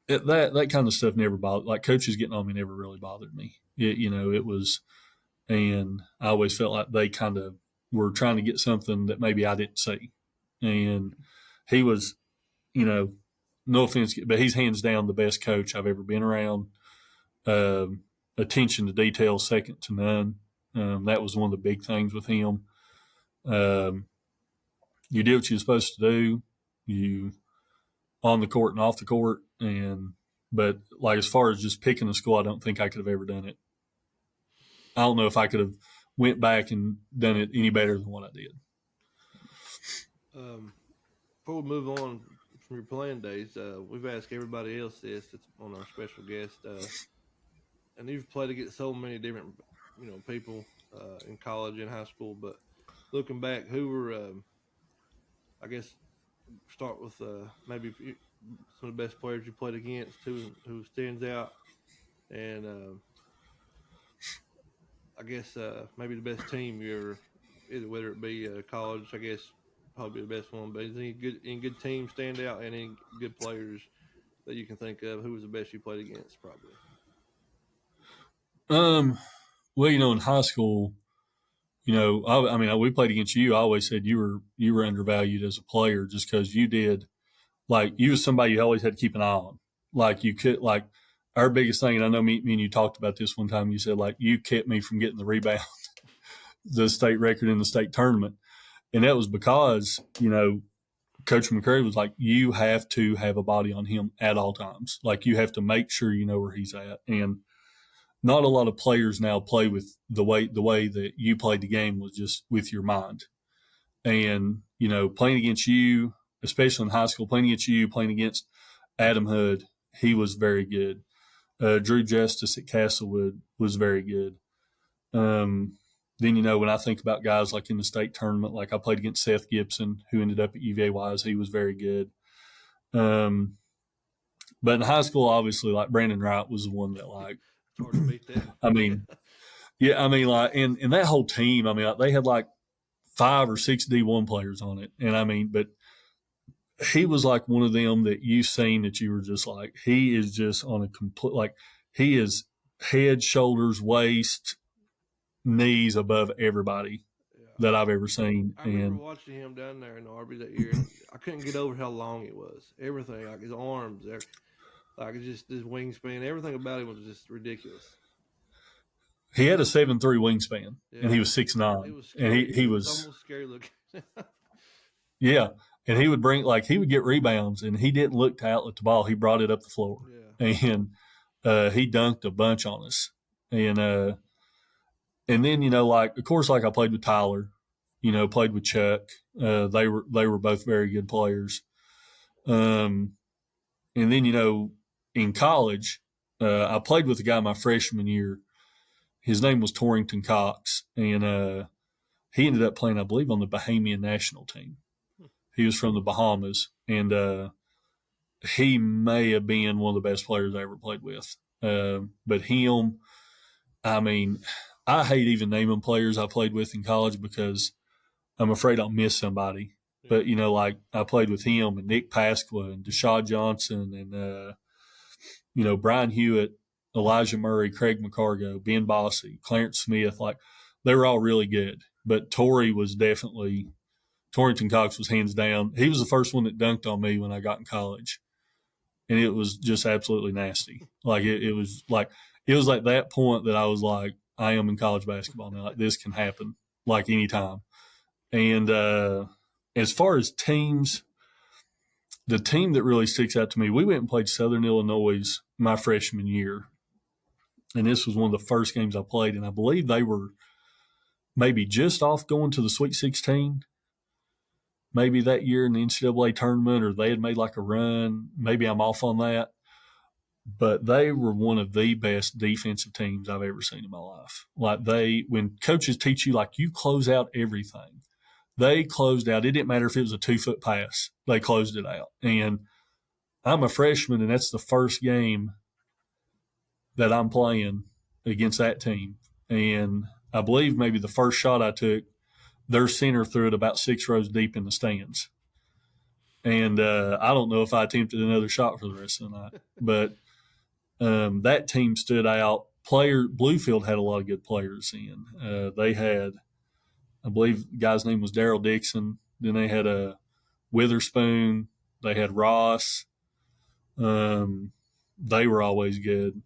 S3: that kind of stuff never bothered. Like coaches getting on me never really bothered me. It was, and I always felt like they kind of were trying to get something that maybe I didn't see. And he was, no offense, but he's hands down the best coach I've ever been around. Attention to detail, second to none. That was one of the big things with him. You did what you were supposed to do. You on the court and off the court, but like as far as just picking a school, I don't think I could have ever done it. I don't know if I could have went back and done it any better than what I did.
S2: Before we move on from your playing days, we've asked everybody else this that's on our special guest, and you've played against so many different people in college and high school. But looking back, who were I guess start with maybe some of the best players you played against, who stands out, and I guess maybe the best team you ever, either whether it be college, I guess probably the best one. But is any good teams stand out, and any good players that you can think of? Who was the best you played against? Probably.
S3: Well, in high school, I mean, we played against you. I always said you were undervalued as a player just because you did, like, you was somebody you always had to keep an eye on. Like, you could, like, our biggest thing, and I know me and you talked about this one time, you said, like, you kept me from getting the rebound, the state record in the state tournament. And that was because, Coach McCurry was like, you have to have a body on him at all times. Like, you have to make sure you know where he's at. And not a lot of players now play with the way that you played the game was just with your mind. And, playing against you, especially in high school, playing against Adam Hood, he was very good. Drew Justice at Castlewood was very good. Then, when I think about guys like in the state tournament, like I played against Seth Gibson, who ended up at UVA Wise, he was very good. But in high school, obviously, like Brandon Wright was the one that, like,
S2: it's hard to beat that.
S3: I mean, yeah, I mean, like, and that whole team, I mean, like, they had like 5 or 6 D1 players on it. And I mean, but he was like one of them that you seen that you were just like, he is just on a complete, like, he is head, shoulders, waist, knees above everybody that I've ever seen.
S2: I remember watching him down there in the Arby that year, and I couldn't get over how long it was. Everything, like his arms, like just his wingspan, everything about him was just ridiculous.
S3: He had a 7'3" wingspan,
S2: Yeah.
S3: and he was 6'9",
S2: It was scary.
S3: and he was
S2: almost scary looking.
S3: yeah. And he would he would get rebounds, and he didn't look to outlet the ball. He brought it up the floor,
S2: Yeah.
S3: and he dunked a bunch on us. And then of course, like I played with Tyler, played with Chuck. They were both very good players. And then in college, I played with a guy my freshman year. His name was Torrington Cox, and he ended up playing, I believe, on the Bahamian national team. He was from the Bahamas, and he may have been one of the best players I ever played with. But him, I mean, I hate even naming players I played with in college because I'm afraid I'll miss somebody. But, like I played with him and Nick Pasqua and Deshaun Johnson and, Brian Hewitt, Elijah Murray, Craig McCargo, Ben Bossy, Clarence Smith. Like, they were all really good. But Torrington Cox was hands down. He was the first one that dunked on me when I got in college. And it was just absolutely nasty. Like, it was like that point that I was like, I am in college basketball now. Like, this can happen like anytime. And as far as teams, the team that really sticks out to me, we went and played Southern Illinois my freshman year. And this was one of the first games I played. And I believe they were maybe just off going to the Sweet 16, maybe that year in the NCAA tournament, or they had made like a run. Maybe I'm off on that. But they were one of the best defensive teams I've ever seen in my life. Like, when coaches teach you, like, you close out everything, they closed out. It didn't matter if it was a 2-foot pass. They closed it out. And I'm a freshman, and that's the first game that I'm playing against that team. And I believe maybe the first shot I took, their center threw it about 6 rows deep in the stands. And I don't know if I attempted another shot for the rest of the night. But that team stood out. Bluefield had a lot of good players in. They had, I believe the guy's name was Daryl Dixon. Then they had a Witherspoon. They had Ross. They were always good.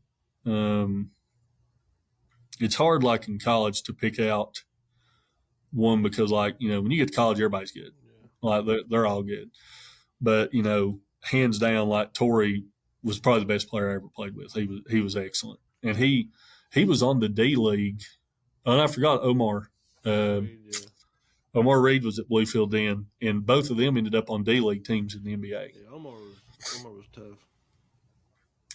S3: It's hard, like in college, to pick out one because, like, when you get to college, everybody's good. Yeah. Like, they're all good. But, hands down, like, Torrey was probably the best player I ever played with. He was excellent. And he was on the D League. Oh, and I forgot Omar. Omar Reed was at Bluefield then, and both of them ended up on D League teams in the NBA.
S2: Yeah, Omar was tough.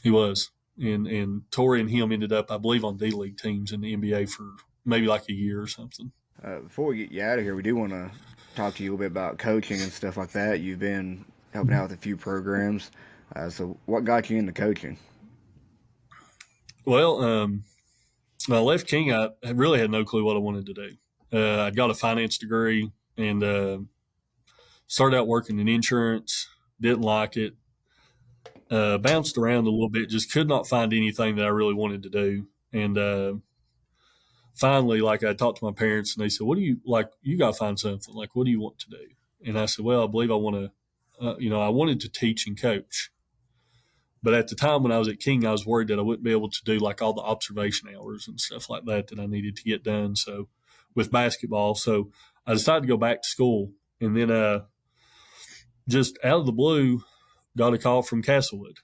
S3: He was. And Torrey and him ended up, I believe, on D League teams in the NBA for maybe like a year or something.
S1: Before we get you out of here, we do want to talk to you a little bit about coaching and stuff like that. You've been helping out with a few programs. So what got you into coaching?
S3: Well, when I left King, I really had no clue what I wanted to do. I got a finance degree and started out working in insurance. Didn't like it. Bounced around a little bit. Just could not find anything that I really wanted to do. And finally, like, I talked to my parents, and they said, "What do you like? You got to find something. Like, what do you want to do?" And I said, "Well, I believe I want to. I wanted to teach and coach." But at the time when I was at King, I was worried that I wouldn't be able to do like all the observation hours and stuff like that I needed to get done. So with basketball, so I decided to go back to school, and then just out of the blue, got a call from Castlewood,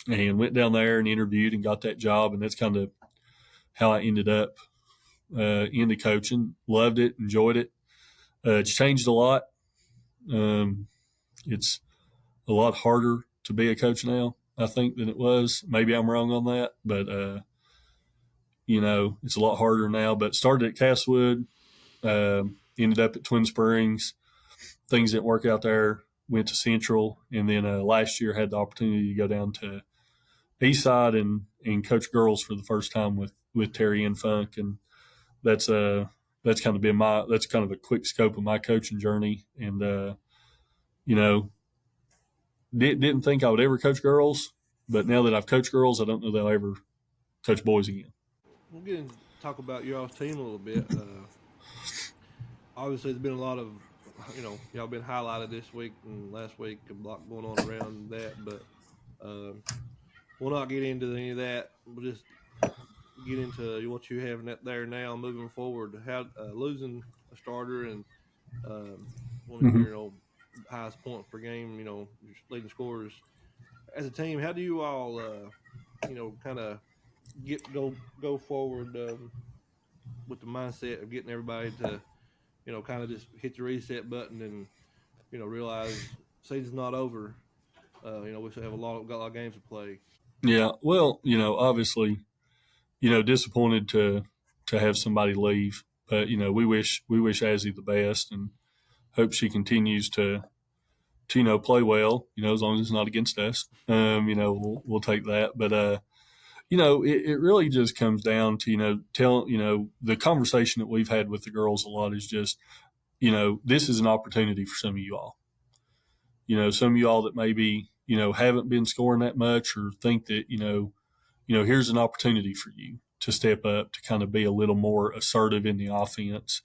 S3: and went down there and interviewed and got that job, and that's kind of how I ended up into coaching. Loved it, enjoyed it. It's changed a lot. It's a lot harder to be a coach now, I think, than it was. Maybe I'm wrong on that, but it's a lot harder now. But started at Castlewood, ended up at Twin Springs. Things didn't work out there. Went to Central, and then last year had the opportunity to go down to Eastside and coach girls for the first time with Terry and Funk, and that's kind of been that's kind of a quick scope of my coaching journey. And didn't think I would ever coach girls, but now that I've coached girls, I don't know that I'll ever coach boys again.
S2: We'll talk about your all's team a little bit. Obviously, there's been a lot of, y'all been highlighted this week and last week, a lot going on around that, but we'll not get into any of that. We'll just get into what you have there now moving forward. How losing a starter and one of
S3: Mm-hmm.
S2: your highest points per game, your leading scorers as a team. How do you all kind of go forward with the mindset of getting everybody to kind of just hit the reset button and realize season's not over. We still have got a lot of games to play.
S3: Yeah. Well, obviously, disappointed to have somebody leave, but we wish Azzy the best and hope she continues to play well. As long as it's not against us, we'll take that. But it really just comes down to the conversation that we've had with the girls a lot is just this is an opportunity for some of you all. Some of you all that maybe haven't been scoring that much or think that here's an opportunity for you to step up to kind of be a little more assertive in the offense,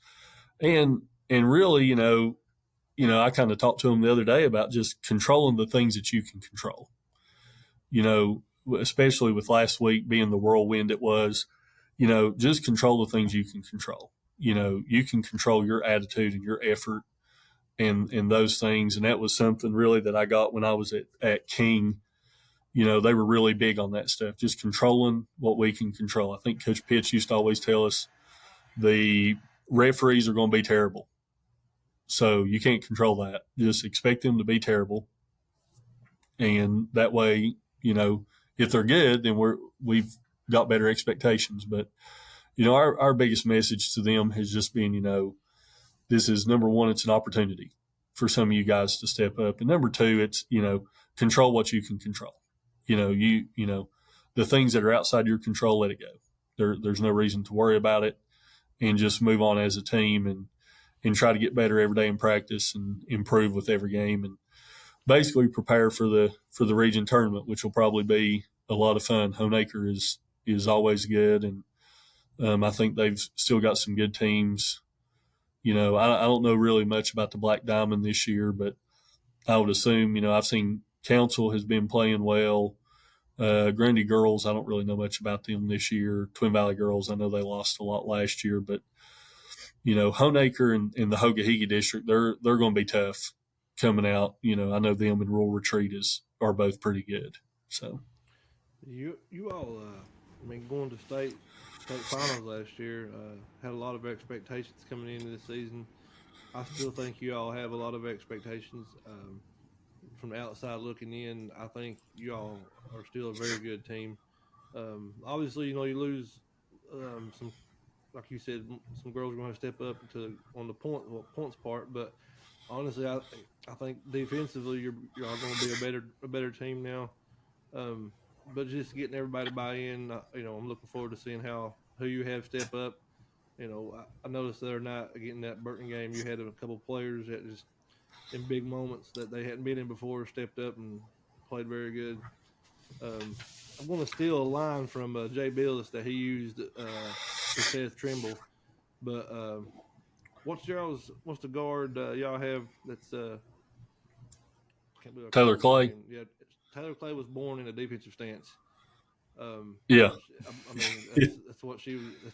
S3: and really I kind of talked to them the other day about just controlling the things that you can control. Especially with last week being the whirlwind it was, just control the things you can control. You can control your attitude and your effort and those things. And that was something really that I got when I was at King. They were really big on that stuff, just controlling what we can control. I think Coach Pitts used to always tell us the referees are going to be terrible. So you can't control that. Just expect them to be terrible. And that way, if they're good, then we've got better expectations. But, our biggest message to them has just been, this is number one, it's an opportunity for some of you guys to step up. And number two, it's, control what you can control. The things that are outside your control, let it go. There's no reason to worry about it, and just move on as a team and try to get better every day in practice and improve with every game, and basically prepare for the region tournament, which will probably be a lot of fun. Honaker is always good, and I think they've still got some good teams. I don't know really much about the Black Diamond this year, but I would assume, I've seen Council has been playing well. Grundy girls, I don't really know much about them this year. Twin Valley girls, I know they lost a lot last year, but Honaker and the Hogahegan district, they're going to be tough coming out. I know them and Rural Retreat are both pretty good. So
S2: You all, going to state finals last year, had a lot of expectations coming into the season. I still think you all have a lot of expectations. From the outside looking in, I think you all are still a very good team. Obviously, you lose some, like you said, some girls are going to step up on the points part. But honestly, I think defensively you're all going to be a better team now. But just getting everybody to buy in, I'm looking forward to seeing who you have step up. I noticed the other night getting that Burton game, you had a couple players that just in big moments that they hadn't been in before stepped up and played very good. I'm going to steal a line from Jay Billis that he used to Seth Trimble. But what's the guard y'all have that's
S3: Taylor Clay.
S2: Yeah, Taylor Clay was born in a defensive stance.
S3: Yeah,
S2: I mean that's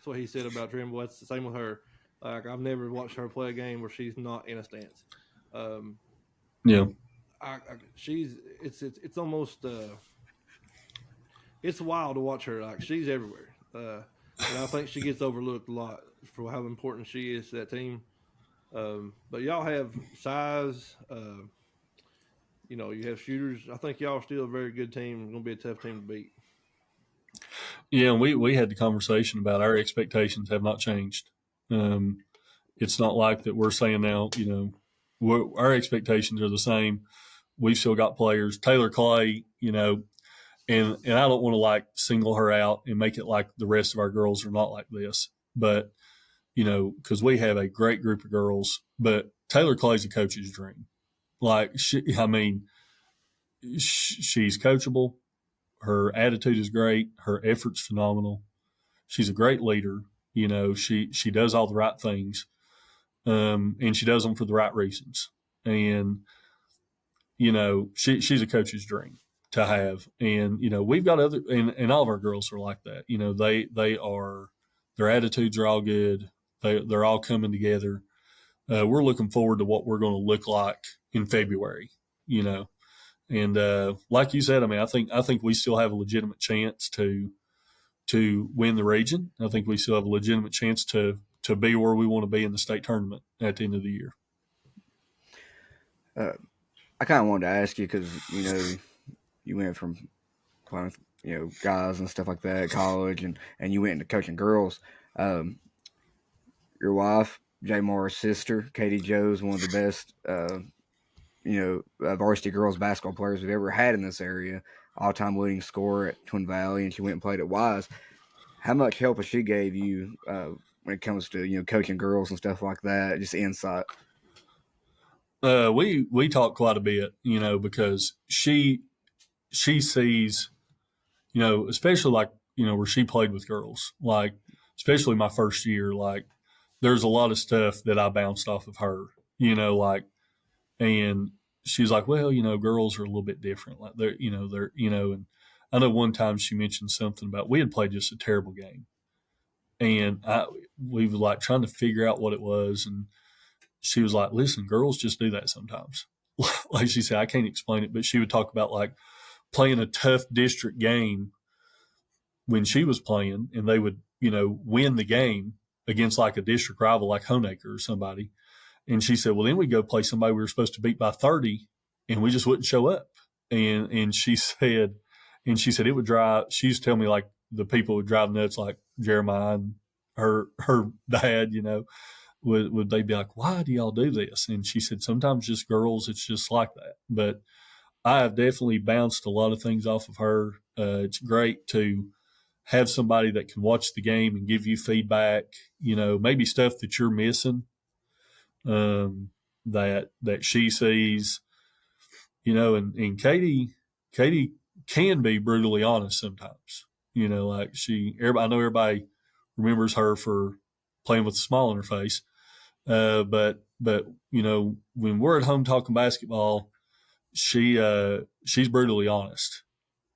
S2: what he said about Trimble. That's the same with her. Like I've never watched her play a game where she's not in a stance.
S3: Yeah,
S2: it's almost it's wild to watch her. Like she's everywhere, and I think she gets overlooked a lot for how important she is to that team. But y'all have size. You have shooters. I think y'all are still a very good team. It's going to be a tough team to beat.
S3: Yeah, and we had the conversation about our expectations have not changed. It's not like that we're saying now, our expectations are the same. We've still got players. Taylor Clay, and I don't want to like single her out and make it like the rest of our girls are not like this. But, because we have a great group of girls, but Taylor Clay's a coach's dream. Like, she's coachable. Her attitude is great. Her effort's phenomenal. She's a great leader. She does all the right things. and she does them for the right reasons. And she's a coach's dream to have. And we've got other, and all of our girls are like that. Their attitudes are all good. They're all coming together. We're looking forward to what we're going to look like in February. And like you said, I mean, I think we still have a legitimate chance to win the region. I think we still have a legitimate chance to be where we want to be in the state tournament at the end of the year.
S1: I kind of wanted to ask you because you went from playing with guys and stuff like that at college, and you went into coaching girls. Your wife, Jay Morris' sister, Katie Joe, is one of the best varsity girls basketball players we've ever had in this area. All-time leading scorer at Twin Valley, and she went and played at Wise. How much help has she gave you when it comes to coaching girls and stuff like that? Just insight.
S3: We talk quite a bit, because she sees, especially like where she played with girls, like especially my first year, like there's a lot of stuff that I bounced off of her, and she's like, well, girls are a little bit different, like and I know one time she mentioned something about we had played just a terrible game, and we were like trying to figure out what it was, and she was like, listen, girls just do that sometimes. Like she said, I can't explain it, but she would talk about like playing a tough district game when she was playing, and they would, win the game against like a district rival like Honaker or somebody. And she said, well, then we go play somebody we were supposed to beat by 30, and we just wouldn't show up. And she said it would drive, she used to tell me like the people would drive nuts, like Jeremiah and her dad, would they be like, why do y'all do this? And she said, sometimes just girls, it's just like that. But I have definitely bounced a lot of things off of her. It's great to have somebody that can watch the game and give you feedback, maybe stuff that you're missing, that she sees, and Katie can be brutally honest sometimes, like I know everybody remembers her for playing with a smile on her face. But when we're at home talking basketball, she's brutally honest,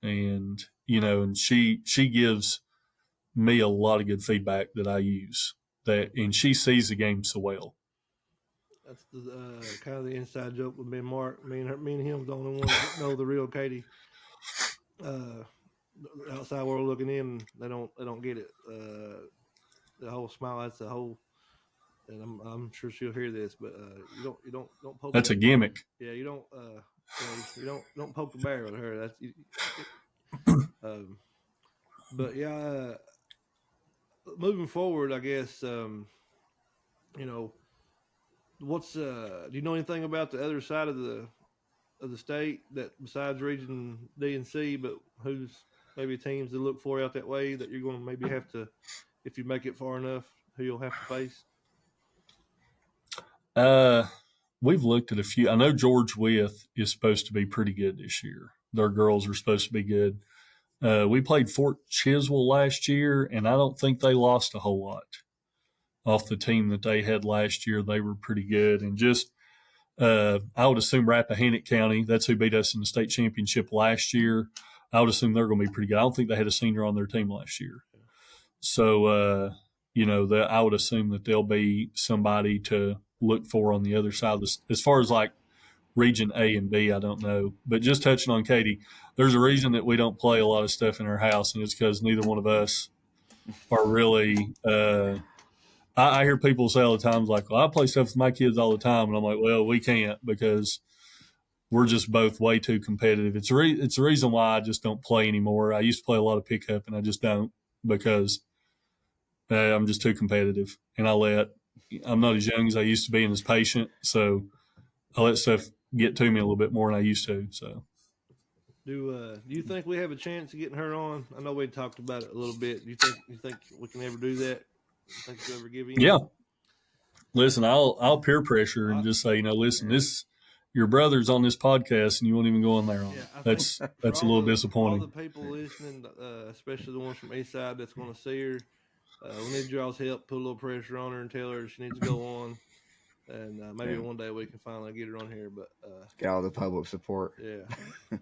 S3: and and she gives me a lot of good feedback that I use, and she sees the game so well.
S2: That's the kind of the inside joke with me and Mark. Me and him the only ones that know the real Katie. Outside world looking in, they don't get it. The whole smile, that's the whole. And I'm sure she'll hear this, but you don't poke.
S3: That's a gimmick.
S2: Yeah, you don't poke the bear with her. But yeah, moving forward, I guess what's do you know anything about the other side of the state that besides Region D and C, but who's maybe teams to look for out that way that you're going to maybe have to, if you make it far enough, who you'll have to face?
S3: We've looked at a few. I know George Wythe is supposed to be pretty good this year. Their girls are supposed to be good. We played Fort Chiswell last year, and I don't think they lost a whole lot off the team that they had last year. They were pretty good. And just, I would assume Rappahannock County, that's who beat us in the state championship last year. I would assume they're going to be pretty good. I don't think they had a senior on their team last year. So, I would assume that they'll be somebody to look for on the other side of this. As far as like Region A and B, I don't know. But just touching on Katie, there's a reason that we don't play a lot of stuff in our house, and it's because neither one of us are really I hear people say all the time, like, well, I play stuff with my kids all the time. And I'm like, well, we can't because we're just both way too competitive. It's the reason why I just don't play anymore. I used to play a lot of pickup, and I just don't because I'm just too competitive. And I'm not as young as I used to be and as patient. So I let stuff get to me a little bit more than I used to. So,
S2: do you think we have a chance of getting her on? I know we talked about it a little bit. Do you think we can ever do that? Think you ever give in?
S3: Yeah. Listen, I'll peer pressure and just say, listen, your brother's on this podcast and you won't even go on there on it. That's a little disappointing.
S2: All the people listening, especially the ones from Eastside that's going to see her, we need y'all's help. Put a little pressure on her and tell her she needs to go on. and maybe one day we can finally get her on here. But
S1: get all the public support.
S2: Yeah,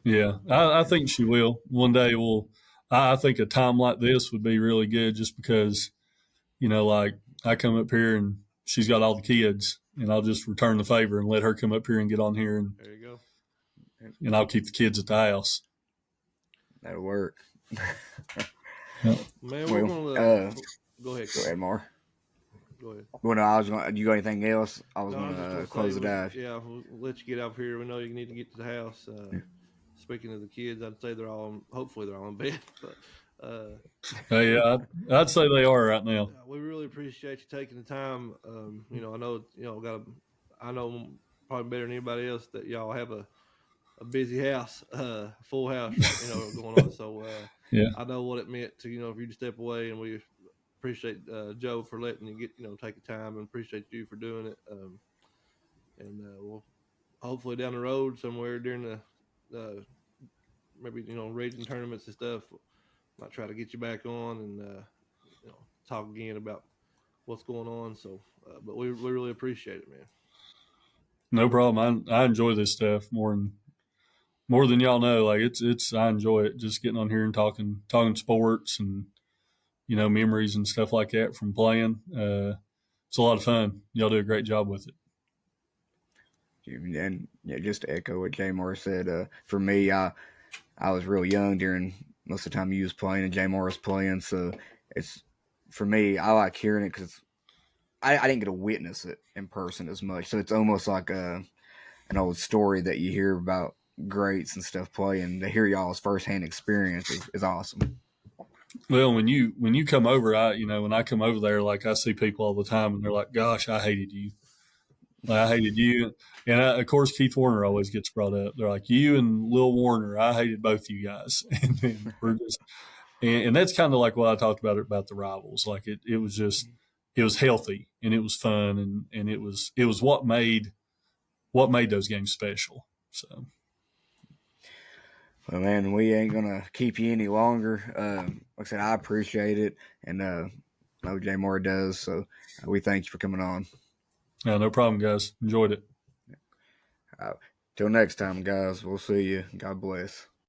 S3: Yeah, I think she will. One day I think a time like this would be really good just because, like I come up here and she's got all the kids and I'll just return the favor and let her come up here and get on here
S2: there you go.
S3: and I'll keep the kids at the house.
S1: That'll work.
S3: Yeah.
S2: Man, we're gonna go ahead.
S1: Go ahead, Mar.
S2: Go ahead.
S1: Well, no, I was going. You got anything else? I was
S2: No,
S1: going
S2: just
S1: to
S2: gonna
S1: close
S2: say
S1: the dive.
S2: Yeah, we'll let you get out here. We know you need to get to the house. Speaking of the kids, I'd say hopefully they're all in bed. But
S3: Hey, I'd say they are right now.
S2: we really appreciate you taking the time. I know I know probably better than anybody else that y'all have a busy house, full house, going on. So
S3: Yeah.
S2: I know what it meant to for you to step away, and we appreciate Joe for letting you take the time, and appreciate you for doing it. And we'll hopefully down the road somewhere during the maybe region tournaments and stuff, might try to get you back on and talk again about what's going on. So, but we really appreciate it, man.
S3: No problem. I enjoy this stuff more than y'all know. Like it's I enjoy it, just getting on here and talking sports and memories and stuff like that from playing. It's a lot of fun. Y'all do a great job with it.
S1: And just to echo what Jay Moore said, for me, I was real young during most of the time you was playing and Jay Moore was playing, so it's for me. I like hearing it because I didn't get to witness it in person as much, so it's almost like an old story that you hear about greats and stuff playing. To hear y'all's firsthand experience is awesome.
S3: Well, when you come over, when I come over there, like I see people all the time, and they're like, "Gosh, I hated you. Like, I hated you." And of course, Keith Warner always gets brought up. They're like, "You and Lil Warner, I hated both you guys." And then we're just, and that's kind of like what I talked about the rivals. Like it was just, it was healthy and it was fun and it was what made those games special. So.
S1: Well, man, we ain't gonna keep you any longer. Like I said, I appreciate it, and I know Jay Moore does. So we thank you for coming on.
S3: Yeah, no problem, guys. Enjoyed it.
S1: Till next time, guys. We'll see you. God bless.